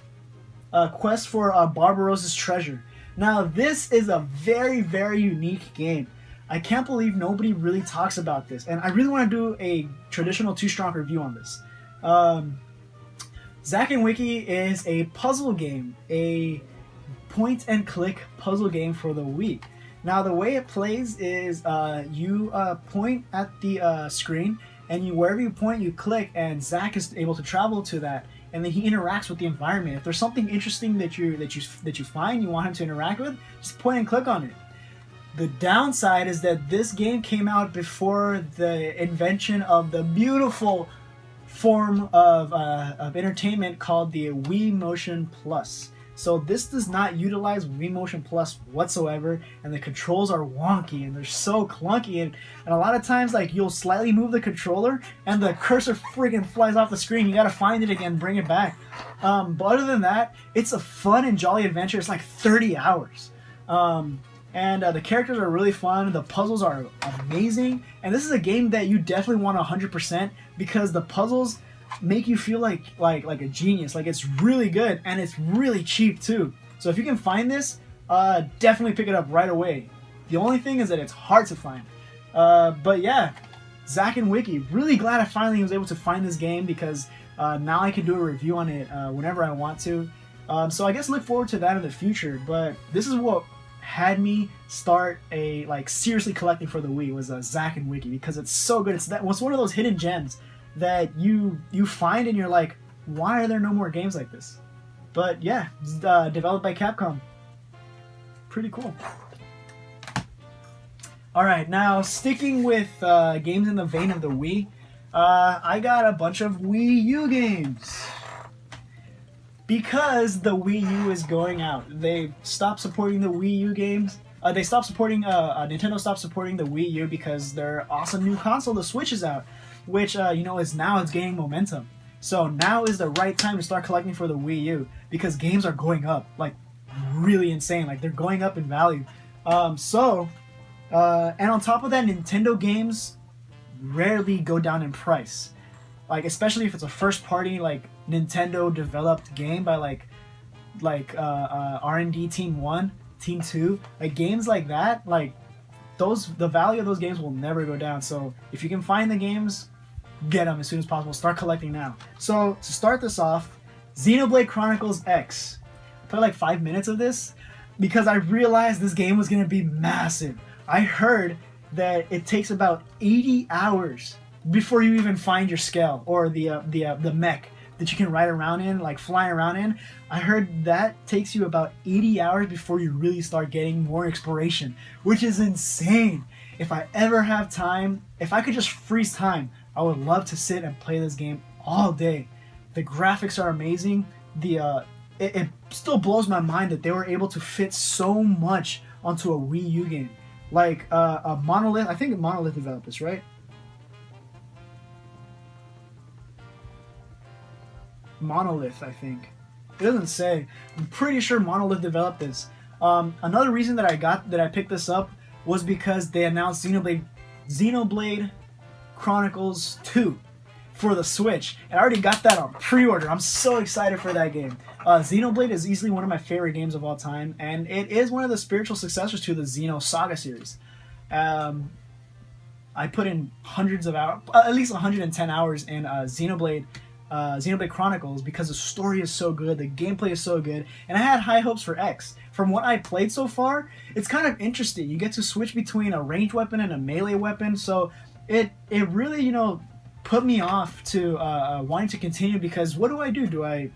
Quest for Barbarossa's Treasure. Now, this is a very, very unique game. I can't believe nobody really talks about this, and I really want to do a traditional 2-strong review on this. Zack and Wiki is a puzzle game, a point-and-click puzzle game for the Wii. Now, the way it plays is you point at the screen, and wherever you point, you click, and Zack is able to travel to that, and then he interacts with the environment. If there's something interesting that you find, you want him to interact with, just point and click on it. The downside is that this game came out before the invention of the beautiful form of entertainment called the Wii Motion Plus. So this does not utilize Wii Motion Plus whatsoever, and the controls are wonky and they're so clunky, and a lot of times like you'll slightly move the controller and the cursor friggin' flies off the screen. You gotta find it again, bring it back. But other than that, it's a fun and jolly adventure. It's like 30 hours. And the characters are really fun. The puzzles are amazing. And this is a game that you definitely want 100% because the puzzles make you feel like a genius. Like, it's really good, and it's really cheap too. So if you can find this, definitely pick it up right away. The only thing is that it's hard to find. But yeah, Zack and Wiki, really glad I finally was able to find this game because now I can do a review on it whenever I want to. So I guess look forward to that in the future. But this is what had me start seriously collecting for the Wii was Zack and Wiki, because it's so good. It's one of those hidden gems that you find and you're like, why are there no more games like this? But yeah, it's developed by Capcom. Pretty cool. Alright, now sticking with games in the vein of the Wii, I got a bunch of Wii U games. Because the Wii U is going out. They stopped supporting the Wii U games. They stopped supporting, Nintendo stopped supporting the Wii U because their awesome new console, the Switch, is out. Which, it's gaining momentum. So now is the right time to start collecting for the Wii U because games are going up, like, really insane. Like, they're going up in value. And on top of that, Nintendo games rarely go down in price. Like, especially if it's a first-party, like, Nintendo-developed game by, R&D Team 1, Team 2. Like, games like that, like, the value of those games will never go down. So if you can find the games, get them as soon as possible. Start collecting now. So to start this off, Xenoblade Chronicles X. I played like 5 minutes of this because I realized this game was going to be massive. I heard that it takes about 80 hours before you even find your scale or the mech that you can ride around in, like fly around in. I heard that takes you about 80 hours before you really start getting more exploration, which is insane. If I ever have time, if I could just freeze time, I would love to sit and play this game all day. The graphics are amazing. It still blows my mind that they were able to fit so much onto a Wii U game. Like a Monolith, I think Monolith developed this, right? Monolith, I think. It doesn't say. I'm pretty sure Monolith developed this. Another reason that I picked this up was because they announced Xenoblade Chronicles 2 for the Switch. And I already got that on pre-order. I'm so excited for that game. Xenoblade is easily one of my favorite games of all time, and it is one of the spiritual successors to the Xeno Saga series. I put in hundreds of hours, at least 110 hours in Xenoblade Chronicles because the story is so good, the gameplay is so good, and I had high hopes for X. From what I played so far, it's kind of interesting. You get to switch between a ranged weapon and a melee weapon, so it really, put me off to wanting to continue because what do I do? Do I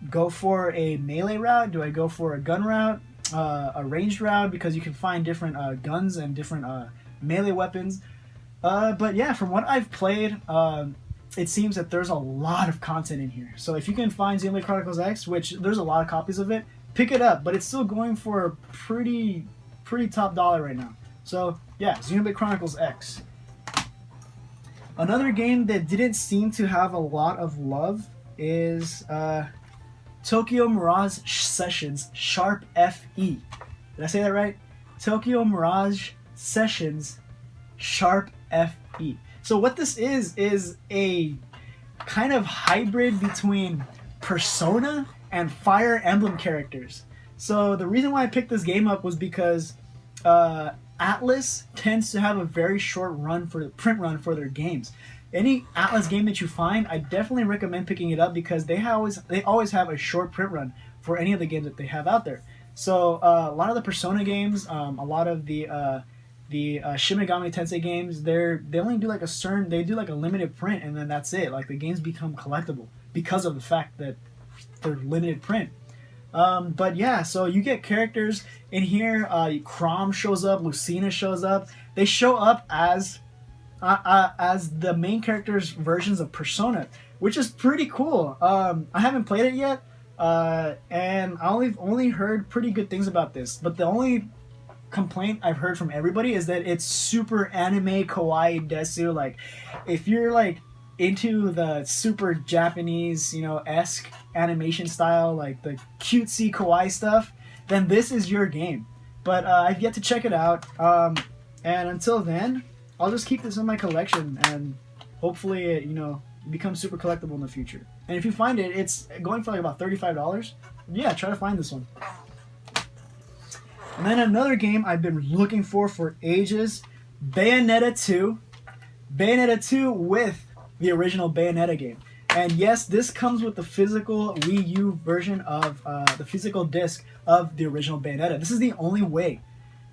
go for a melee route? Do I go for a gun route? A ranged route? Because you can find different guns and different melee weapons. But yeah, from what I've played, it seems that there's a lot of content in here. So if you can find Xenoblade Chronicles X, which there's a lot of copies of it, pick it up. But it's still going for a pretty top dollar right now. So yeah, Xenoblade Chronicles X. Another game that didn't seem to have a lot of love is Tokyo Mirage Sessions Sharp FE. Did I say that right? Tokyo Mirage Sessions Sharp FE. So what this is a kind of hybrid between Persona and Fire Emblem characters. So the reason why I picked this game up was because Atlas tends to have a very short print run for their games. Any Atlas game that you find, I definitely recommend picking it up because they always have a short print run for any of the games that they have out there. So a lot of the Persona games, a lot of the Shin Megami Tensei games, they only do like they do like a limited print, and then that's it. Like the games become collectible because of the fact that they're limited print. But yeah, so you get characters in here. Chrom shows up, Lucina shows up. They show up as the main characters' versions of Persona, which is pretty cool. I haven't played it yet, and I only heard pretty good things about this. But the only complaint I've heard from everybody is that it's super anime kawaii desu. Like, if you're like into the super Japanese, esque animation style, like the cutesy kawaii stuff, then this is your game. But I've yet to check it out. And until then, I'll just keep this in my collection, and hopefully it, becomes super collectible in the future. And if you find it, it's going for like about $35. Yeah, try to find this one. And then another game I've been looking for ages, Bayonetta 2. Bayonetta 2 with the original Bayonetta game. And yes, this comes with the physical Wii U version of the physical disc of the original Bayonetta. This is the only way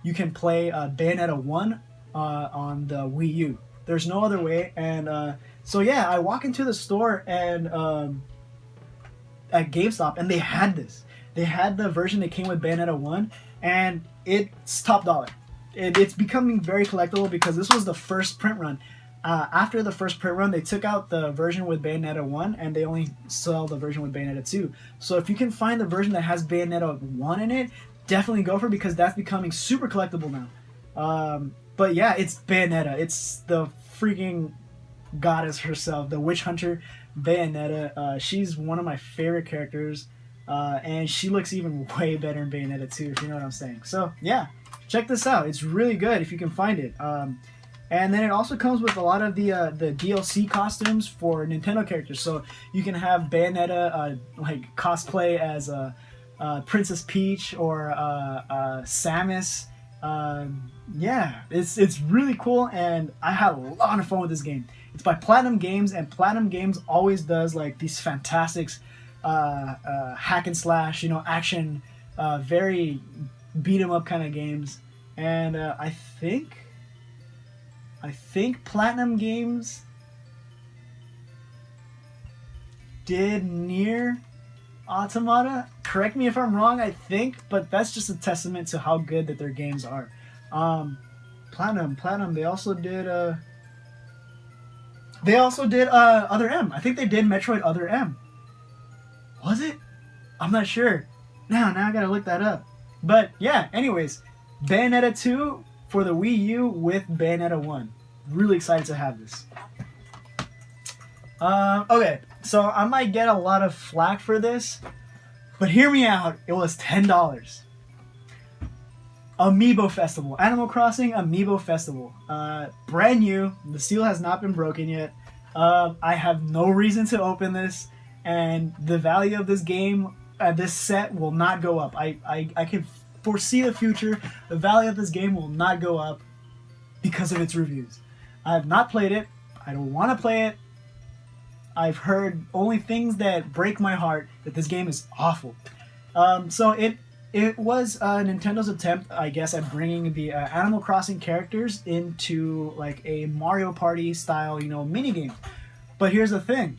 you can play Bayonetta 1 on the Wii U. There's no other way. And so yeah, I walk into the store and at GameStop, and they had this. They had the version that came with Bayonetta 1, and it's top dollar. It's becoming very collectible because this was the first print run. After the first print run, they took out the version with Bayonetta 1, and they only sell the version with Bayonetta 2. So if you can find the version that has Bayonetta 1 in it, definitely go for it, because that's becoming super collectible now. But yeah, it's Bayonetta. It's the freaking goddess herself, the witch hunter Bayonetta. She's one of my favorite characters, and she looks even way better in Bayonetta 2, if you know what I'm saying. So yeah, check this out. It's really good if you can find it. And then it also comes with a lot of the DLC costumes for Nintendo characters. So you can have Bayonetta like cosplay as Princess Peach or Samus. Yeah, it's really cool, and I had a lot of fun with this game. It's by Platinum Games, and Platinum Games always does like these fantastic hack and slash, action, very beat 'em up kind of games. And I think Platinum Games did Nier Automata. Correct me if I'm wrong, I think, but that's just a testament to how good that their games are. Platinum, they also did Other M. I think they did Metroid Other M. Was it? I'm not sure. Now I gotta look that up. But yeah, anyways, Bayonetta 2 for the Wii U with Bayonetta 1. Really excited to have this. Okay, so I might get a lot of flack for this, but hear me out. It was $10. Amiibo Festival. Animal Crossing Amiibo Festival. Brand new. The seal has not been broken yet. I have no reason to open this, and the value of this game, this set, will not go up. I can foresee the future. The value of this game will not go up because of its reviews. I have not played it. I don't want to play it. I've heard only things that break my heart, that this game is awful. So it was Nintendo's attempt, I guess, at bringing the Animal Crossing characters into like a Mario Party style, mini game. But here's the thing: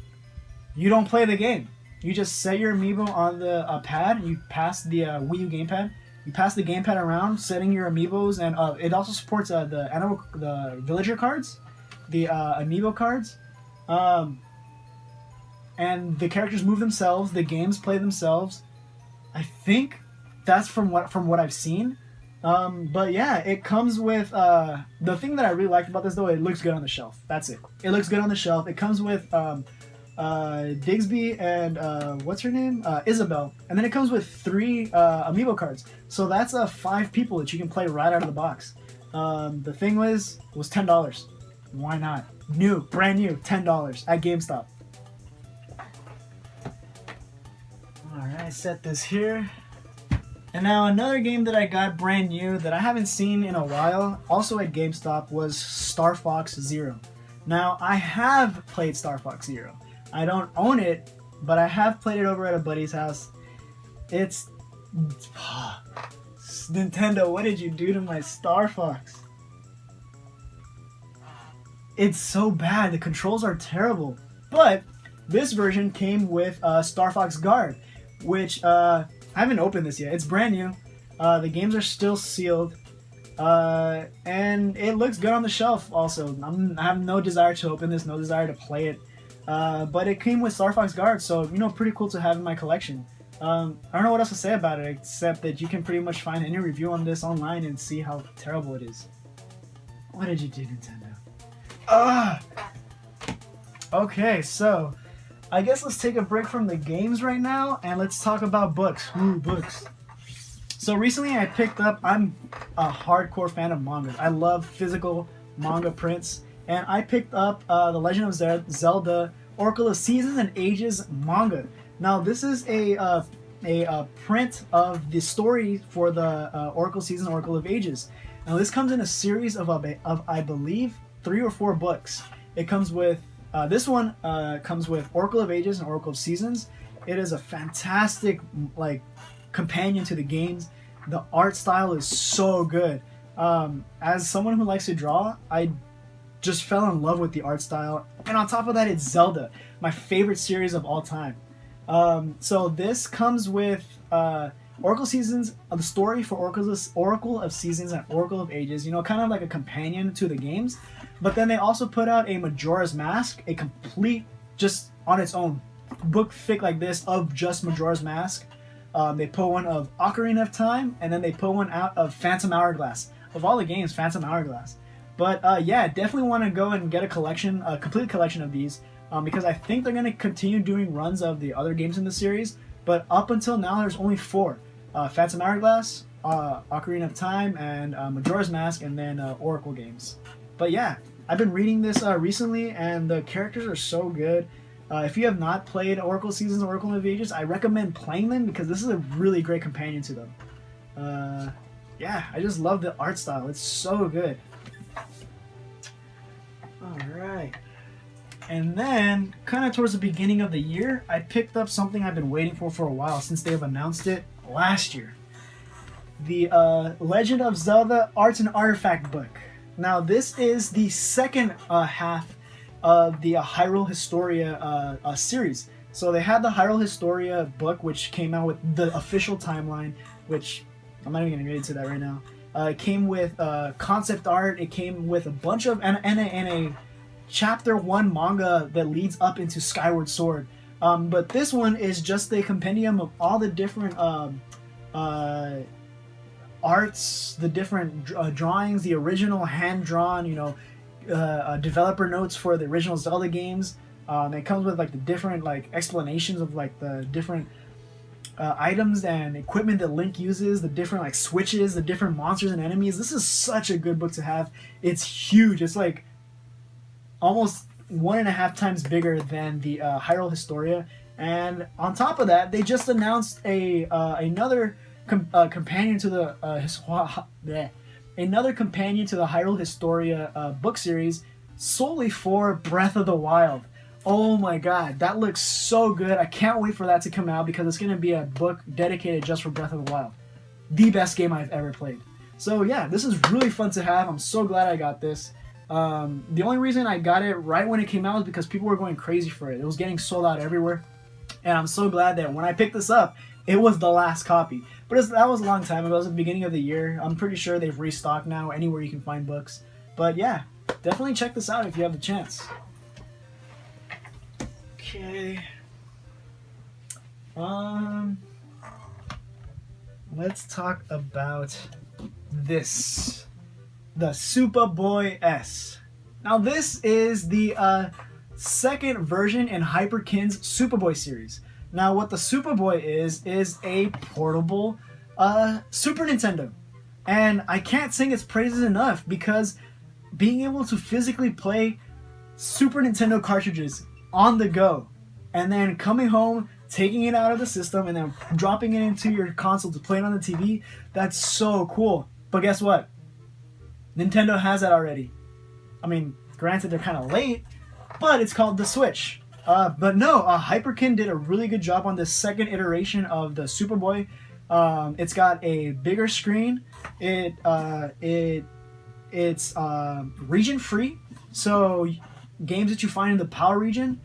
you don't play the game. You just set your amiibo on the pad. You pass the Wii U gamepad. You pass the gamepad around, setting your amiibos, and it also supports the villager cards, the amiibo cards, and the characters move themselves. The games play themselves. I think that's from what I've seen. But yeah, it comes with the thing that I really liked about this, though. It looks good on the shelf. That's it. It looks good on the shelf. It comes with Digsby and what's her name? Isabel. And then it comes with 3 amiibo cards. So that's 5 people that you can play right out of the box. The thing was $10. Why not? Brand new, $10 at GameStop. Alright, set this here. And now another game that I got brand new that I haven't seen in a while, also at GameStop, was Star Fox Zero. Now, I have played Star Fox Zero. I don't own it, but I have played it over at a buddy's house. Nintendo, what did you do to my Star Fox? It's so bad. The controls are terrible. But this version came with Star Fox Guard, which I haven't opened this yet. It's brand new. The games are still sealed. And it looks good on the shelf also. I have no desire to open this, no desire to play it. But it came with Star Fox Guard, so, you know, pretty cool to have in my collection. I don't know what else to say about it, except that you can pretty much find any review on this online and see how terrible it is. What did you do, Nintendo? Okay, so I guess let's take a break from the games right now, and let's talk about books. Ooh, books. So recently I picked up, I'm a hardcore fan of manga. I love physical manga prints, and I picked up The Legend of Zelda Oracle of Seasons and Ages manga. Now this is a print of the story for the Oracle Seasons, Oracle of Ages. Now this comes in a series of I believe 3 or 4 books. It comes with this one comes with Oracle of Ages and Oracle of Seasons. It is a fantastic companion to the games. The art style is so good. As someone who likes to draw, I just fell in love with the art style, and on top of that, it's Zelda, my favorite series of all time. So this comes with Oracle Seasons, the story for Oracle of Seasons and Oracle of Ages, you know, kind of like a companion to the games. But then they also put out a Majora's Mask, a complete, just on its own, book thick like this of just Majora's Mask. They put one of Ocarina of Time, and then they put one out of Phantom Hourglass. Of all the games, Phantom Hourglass. But yeah, definitely want to go and get a collection, a complete collection of these, because I think they're going to continue doing runs of the other games in the series. But up until now, there's only 4. Phantom Hourglass, Ocarina of Time, and Majora's Mask, and then Oracle games. But yeah, I've been reading this recently, and the characters are so good. If you have not played Oracle Seasons, Oracle of Ages, I recommend playing them because this is a really great companion to them. Yeah, I just love the art style. It's so good. Alright. And then, kind of towards the beginning of the year, I picked up something I've been waiting for a while since they've announced it last year. The Legend of Zelda Arts and Artifact book. Now, this is the second half of the Hyrule Historia series. So they had the Hyrule Historia book, which came out with the official timeline, which I'm not even going to get into that right now. It came with concept art. It came with a bunch of and a chapter 1 manga that leads up into Skyward Sword. But this one is just a compendium of all the different arts, the different drawings, the original hand-drawn, you know, developer notes for the original Zelda games. It comes with like the different explanations of like the different items and equipment that Link uses, the different like switches, the different monsters and enemies. This is such a good book to have. It's huge. It's like almost 1.5 times bigger than the Hyrule Historia. And on top of that, they just announced another companion to the Hyrule Historia book series solely for Breath of the Wild. Oh my god, that looks so good. I can't wait for that to come out because it's going to be a book dedicated just for Breath of the Wild. The best game I've ever played. So yeah, this is really fun to have. I'm so glad I got this. The only reason I got it right when it came out was because people were going crazy for it. It was getting sold out everywhere. And I'm so glad that when I picked this up, it was the last copy. But that was a long time ago. It was at the beginning of the year. I'm pretty sure they've restocked now anywhere you can find books. But yeah, definitely check this out if you have the chance. Okay. Let's talk about this. The Superboy S. Now this is the second version in Hyperkin's Superboy series. Now what the Superboy is a portable Super Nintendo. And I can't sing its praises enough because being able to physically play Super Nintendo cartridges on the go and then coming home, taking it out of the system and then dropping it into your console to play it on the TV, that's so cool. But guess what? Nintendo has that already. I mean, granted they're kind of late, but it's called the Switch. But no, Hyperkin did a really good job on this second iteration of the Superboy. It's got a bigger screen. It it's region free, so games that you find in the PAL region,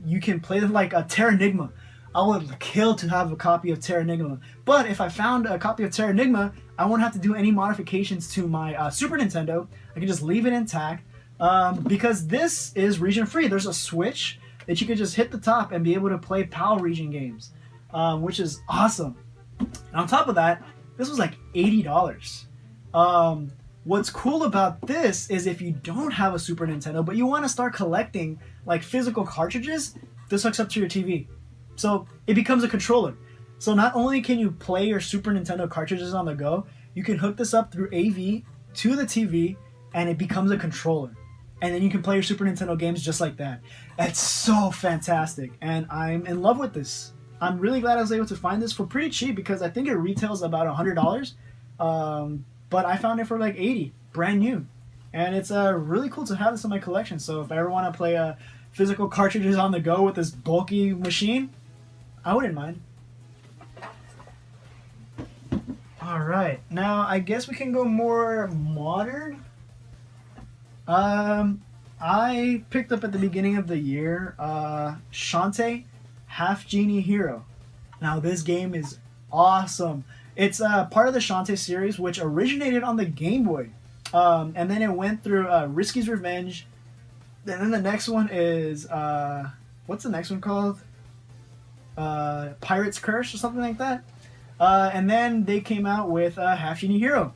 you can play them like a Terranigma. I would kill to have a copy of Terranigma, but if I found a copy of Terranigma, I won't have to do any modifications to my Super Nintendo. I can just leave it intact, because this is region free. There's a switch that you can just hit the top and be able to play PAL region games, which is awesome. And on top of that, this was like $80. What's cool about this is if you don't have a Super Nintendo, but you want to start collecting like physical cartridges, this hooks up to your TV. So it becomes a controller. So not only can you play your Super Nintendo cartridges on the go, you can hook this up through AV to the TV and it becomes a controller. And then you can play your Super Nintendo games just like that. That's so fantastic. And I'm in love with this. I'm really glad I was able to find this for pretty cheap because I think it retails about $100. But I found it for like $80, brand new. And it's really cool to have this in my collection. So if I ever want to play physical cartridges on the go with this bulky machine, I wouldn't mind. Alright, now I guess we can go more modern. I picked up at the beginning of the year Shantae Half Genie Hero. Now this game is awesome. It's part of the Shantae series, which originated on the Game Boy. And then it went through Risky's Revenge. And then the next one is, what's the next one called? Pirate's Curse or something like that. And then they came out with Half Genie Hero.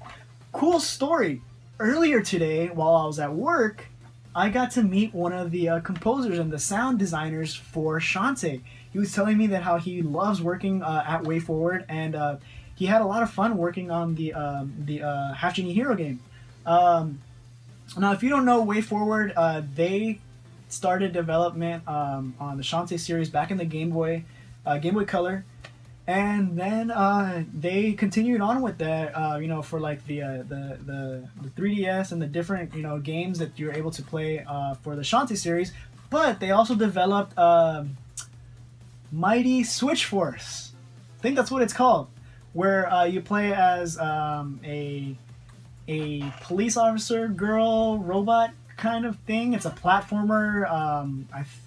Cool story. Earlier today, while I was at work, I got to meet one of the composers and the sound designers for Shantae. He was telling me that how he loves working at WayForward, and he had a lot of fun working on the Half Genie Hero game. Now, if you don't know WayForward, they started development on the Shantae series back in the Game Boy Color, and then they continued on with that, for like the 3DS and the different games that you're able to play for the Shantae series. But they also developed Mighty Switch Force. I think that's what it's called, where you play as a police officer girl robot kind of thing. It's a platformer.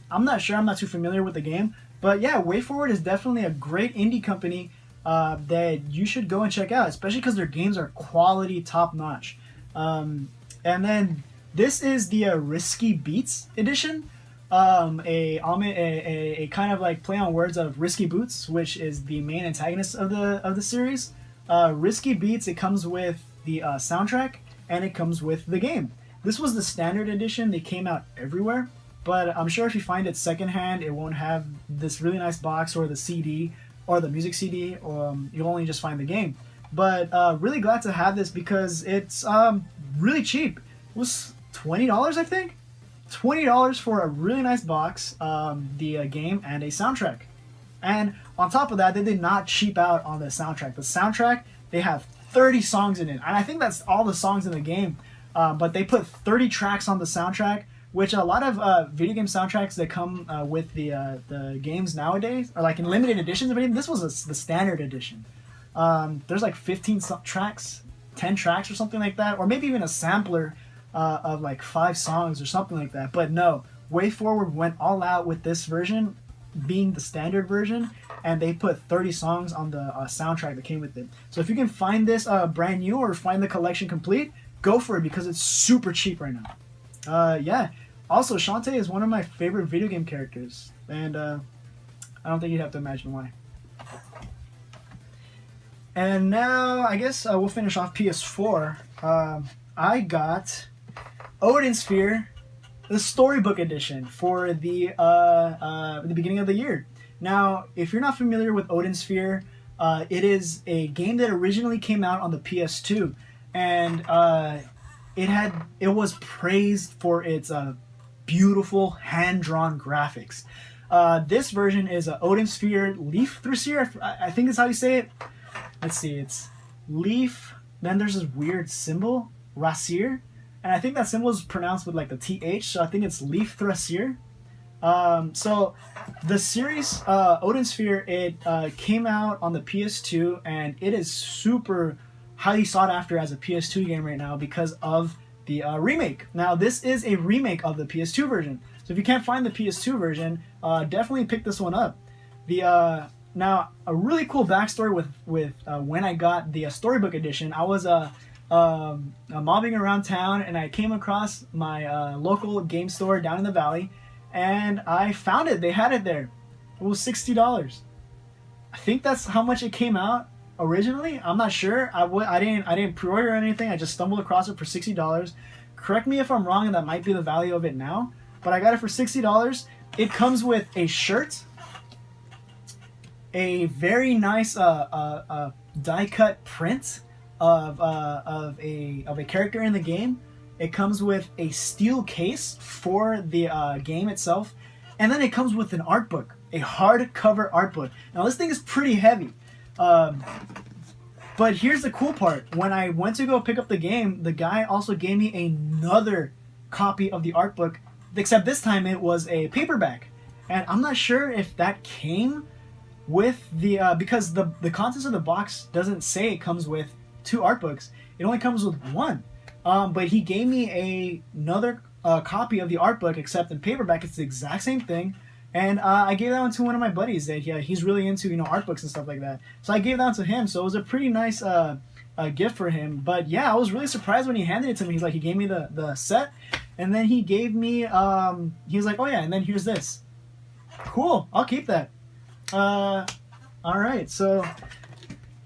I'm not sure. I'm not too familiar with the game. But yeah, WayForward is definitely a great indie company that you should go and check out, especially because their games are quality, top notch. And then this is the Risky Beats edition, a kind of like play on words of Risky Boots, which is the main antagonist of the series. Risky Beats, it comes with the soundtrack and it comes with the game. This was the standard edition. They came out everywhere. But I'm sure if you find it secondhand, it won't have this really nice box or the CD or the music CD. You'll only just find the game. But really glad to have this because it's really cheap. It was $20, I think. $20 for a really nice box, the game, and a soundtrack. And on top of that, they did not cheap out on the soundtrack. The soundtrack, they have 30 songs in it. And I think that's all the songs in the game. But they put 30 tracks on the soundtrack, which a lot of video game soundtracks that come with the games nowadays are like in limited editions. But this was the standard edition. There's like 15 tracks, 10 tracks or something like that, or maybe even a sampler of like 5 songs or something like that. But no, WayForward went all out with this version being the standard version, and they put 30 songs on the soundtrack that came with it. So if you can find this brand new or find the collection complete, go for it because it's super cheap right now. Yeah. Also, Shantae is one of my favorite video game characters, and I don't think you'd have to imagine why. And now, I guess we'll finish off PS4. I got Odin Sphere, the Storybook Edition, for the beginning of the year. Now, if you're not familiar with Odin Sphere, it is a game that originally came out on the PS2, and it was praised for its beautiful hand-drawn graphics. This version is Odin Sphere Leaf Thrasier. I think that's how you say it. Let's see, it's Leaf, then there's this weird symbol, Rasir, and I think that symbol is pronounced with like the TH, so I think it's Leaf Thrasier. So the series Odin Sphere, it came out on the PS2, and it is super highly sought after as a PS2 game right now because of the remake. Now, this is a remake of the PS2 version. So if you can't find the PS2 version, definitely pick this one up. Now, a really cool backstory with when I got the Storybook Edition. I was mobbing around town, and I came across my local game store down in the valley, and I found it. They had it there. It was $60. I think that's how much it came out originally. I'm not sure. I didn't pre-order or anything. I just stumbled across it for $60. Correct me if I'm wrong, and that might be the value of it now. But I got it for $60. It comes with a shirt, a very nice die-cut print of a character in the game. It comes with a steel case for the game itself, and then it comes with an art book, a hardcover art book. Now this thing is pretty heavy, but here's the cool part. When I went to go pick up the game, the guy also gave me another copy of the art book, except this time it was a paperback, and I'm not sure if that came with the because the contents of the box doesn't say it comes with 2 art books. It only comes with 1. But he gave me another copy of the art book, except in paperback. It's the exact same thing, and I gave that one to one of my buddies that he's really into art books and stuff like that. So I gave that one to him. So it was a pretty nice gift for him. But yeah, I was really surprised when he handed it to me. He gave me the set, and then he gave me he was like, oh yeah, and then here's this. Cool, I'll keep that. All right, so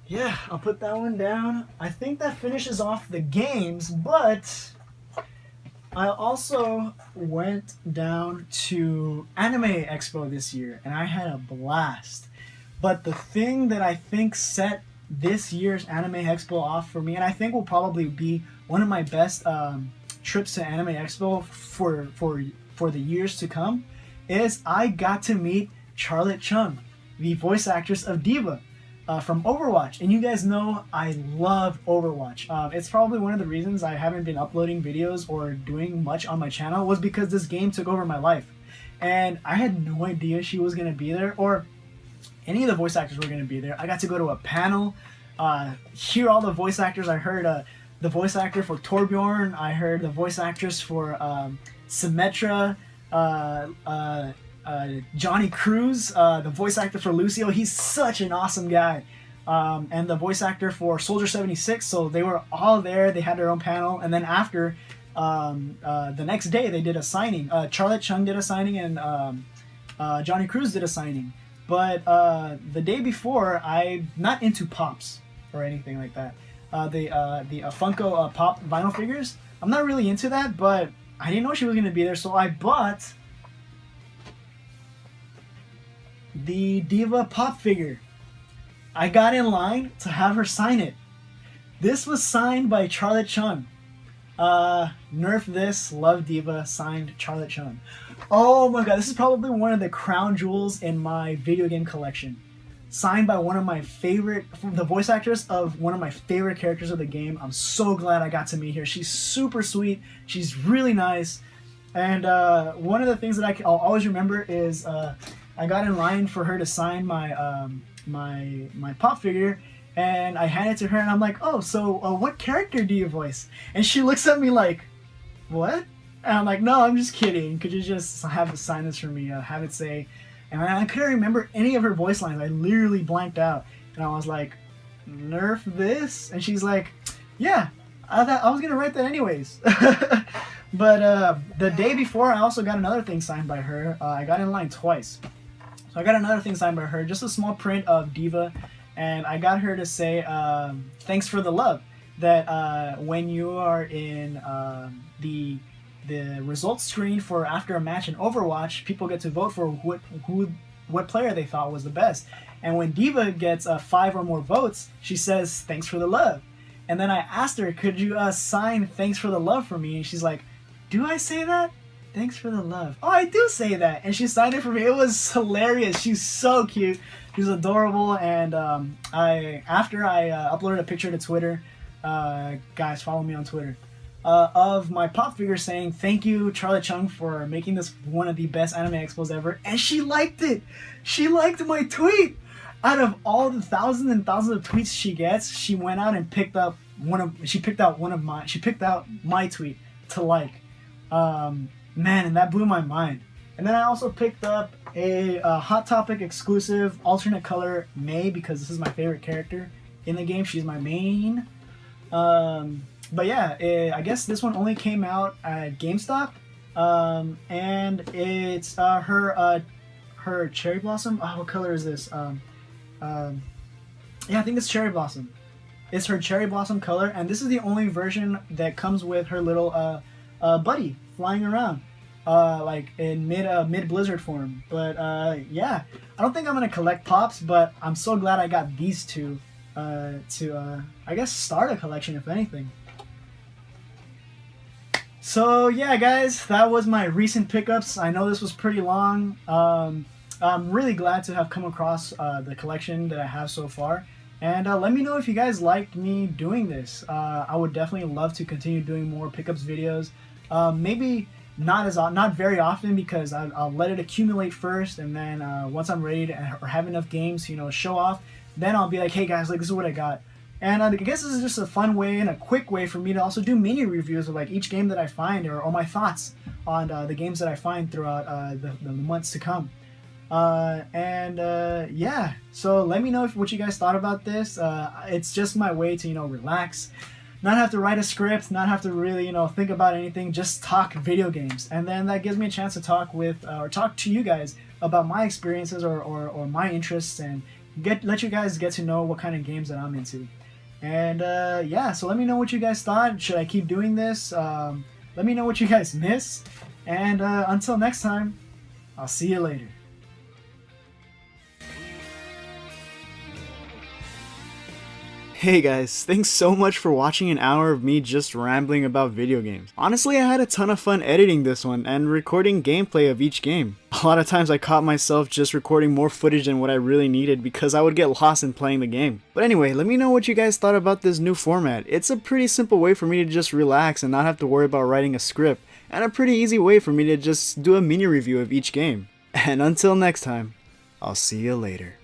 yeah, I'll put that one down. I think that finishes off the games, but I also went down to Anime Expo this year, and I had a blast. But the thing that I think set this year's Anime Expo off for me, and I think will probably be one of my best trips to Anime Expo for the years to come, is I got to meet Charlotte Chung, the voice actress of D.Va. From Overwatch. And you guys know I love Overwatch. It's probably one of the reasons I haven't been uploading videos or doing much on my channel, was because this game took over my life. And I had no idea she was going to be there, or any of the voice actors were going to be there. I got to go to a panel, hear all the voice actors. I heard the voice actor for Torbjorn. I heard the voice actress for Symmetra, Johnny Cruz, the voice actor for Lucio. He's such an awesome guy. And the voice actor for Soldier 76. So they were all there. They had their own panel. And then after, the next day, they did a signing. Charlotte Chung did a signing, and Johnny Cruz did a signing. But the day before, I'm not into pops or anything like that. The Funko Pop vinyl figures, I'm not really into that, but I didn't know she was going to be there, so I bought the D.Va pop figure. I got in line to have her sign it. This was signed by Charlotte Chung. Nerf this, love D.Va, signed Charlotte Chung. Oh my god, this is probably one of the crown jewels in my video game collection. Signed by one of my favorite, the voice actress of one of my favorite characters of the game. I'm so glad I got to meet her. She's super sweet. She's really nice. And one of the things that I'll always remember is I got in line for her to sign my my pop figure, and I hand it to her, and I'm like, oh, so what character do you voice? And she looks at me like, what? And I'm like, no, I'm just kidding. Could you just have it sign this for me? Have it say, and I couldn't remember any of her voice lines. I literally blanked out, and I was like, Nerf this? And she's like, yeah, I thought I was gonna write that anyways. But the day before, I also got another thing signed by her. I got in line twice. So I got another thing signed by her, just a small print of D.Va, and I got her to say, thanks for the love. That when you are in the results screen for after a match in Overwatch, people get to vote for what player they thought was the best. And when D.Va gets 5 or more votes, she says, thanks for the love. And then I asked her, could you sign thanks for the love for me? And she's like, do I say that? Thanks for the love. Oh, I do say that. And she signed it for me. It was hilarious. She's so cute. She's adorable. And after I uploaded a picture to Twitter, guys, follow me on Twitter, of my pop figure saying, thank you, Charlotte Chung, for making this one of the best anime expos ever. And she liked it. She liked my tweet. Out of all the thousands and thousands of tweets she gets, she went out and picked up she picked out my tweet to like. Man, and that blew my mind. And then I also picked up a Hot Topic exclusive alternate color May, because this is my favorite character in the game. She's my main. But yeah, I guess this one only came out at GameStop. And it's her Cherry Blossom. Oh, what color is this? Yeah, I think it's Cherry Blossom. It's her Cherry Blossom color, and this is the only version that comes with her little buddy flying around, like in mid blizzard form. But yeah, I don't think I'm gonna collect pops, but I'm so glad I got these two to I guess start a collection, if anything. So yeah, guys, that was my recent pickups. I know this was pretty long. I'm really glad to have come across the collection that I have so far. And let me know if you guys liked me doing this. I would definitely love to continue doing more pickups videos. Maybe not very often, because I'll let it accumulate first, and then once I'm ready to, or have enough games to, you know, show off, then I'll be like, hey guys, like, this is what I got. And I guess this is just a fun way and a quick way for me to also do mini reviews of like each game that I find, or my thoughts on the games that I find throughout the months to come. Yeah, so let me know what you guys thought about this. It's just my way to, you know, relax, not have to write a script, not have to really, you know, think about anything, just talk video games. And then that gives me a chance to talk with or talk to you guys about my experiences or my interests, and let you guys get to know what kind of games that I'm into. And yeah, so let me know what you guys thought. Should I keep doing this? Let me know what you guys miss. And until next time, I'll see you later. Hey guys, thanks so much for watching an hour of me just rambling about video games. Honestly, I had a ton of fun editing this one and recording gameplay of each game. A lot of times I caught myself just recording more footage than what I really needed, because I would get lost in playing the game. But anyway, let me know what you guys thought about this new format. It's a pretty simple way for me to just relax and not have to worry about writing a script, and a pretty easy way for me to just do a mini review of each game. And until next time, I'll see you later.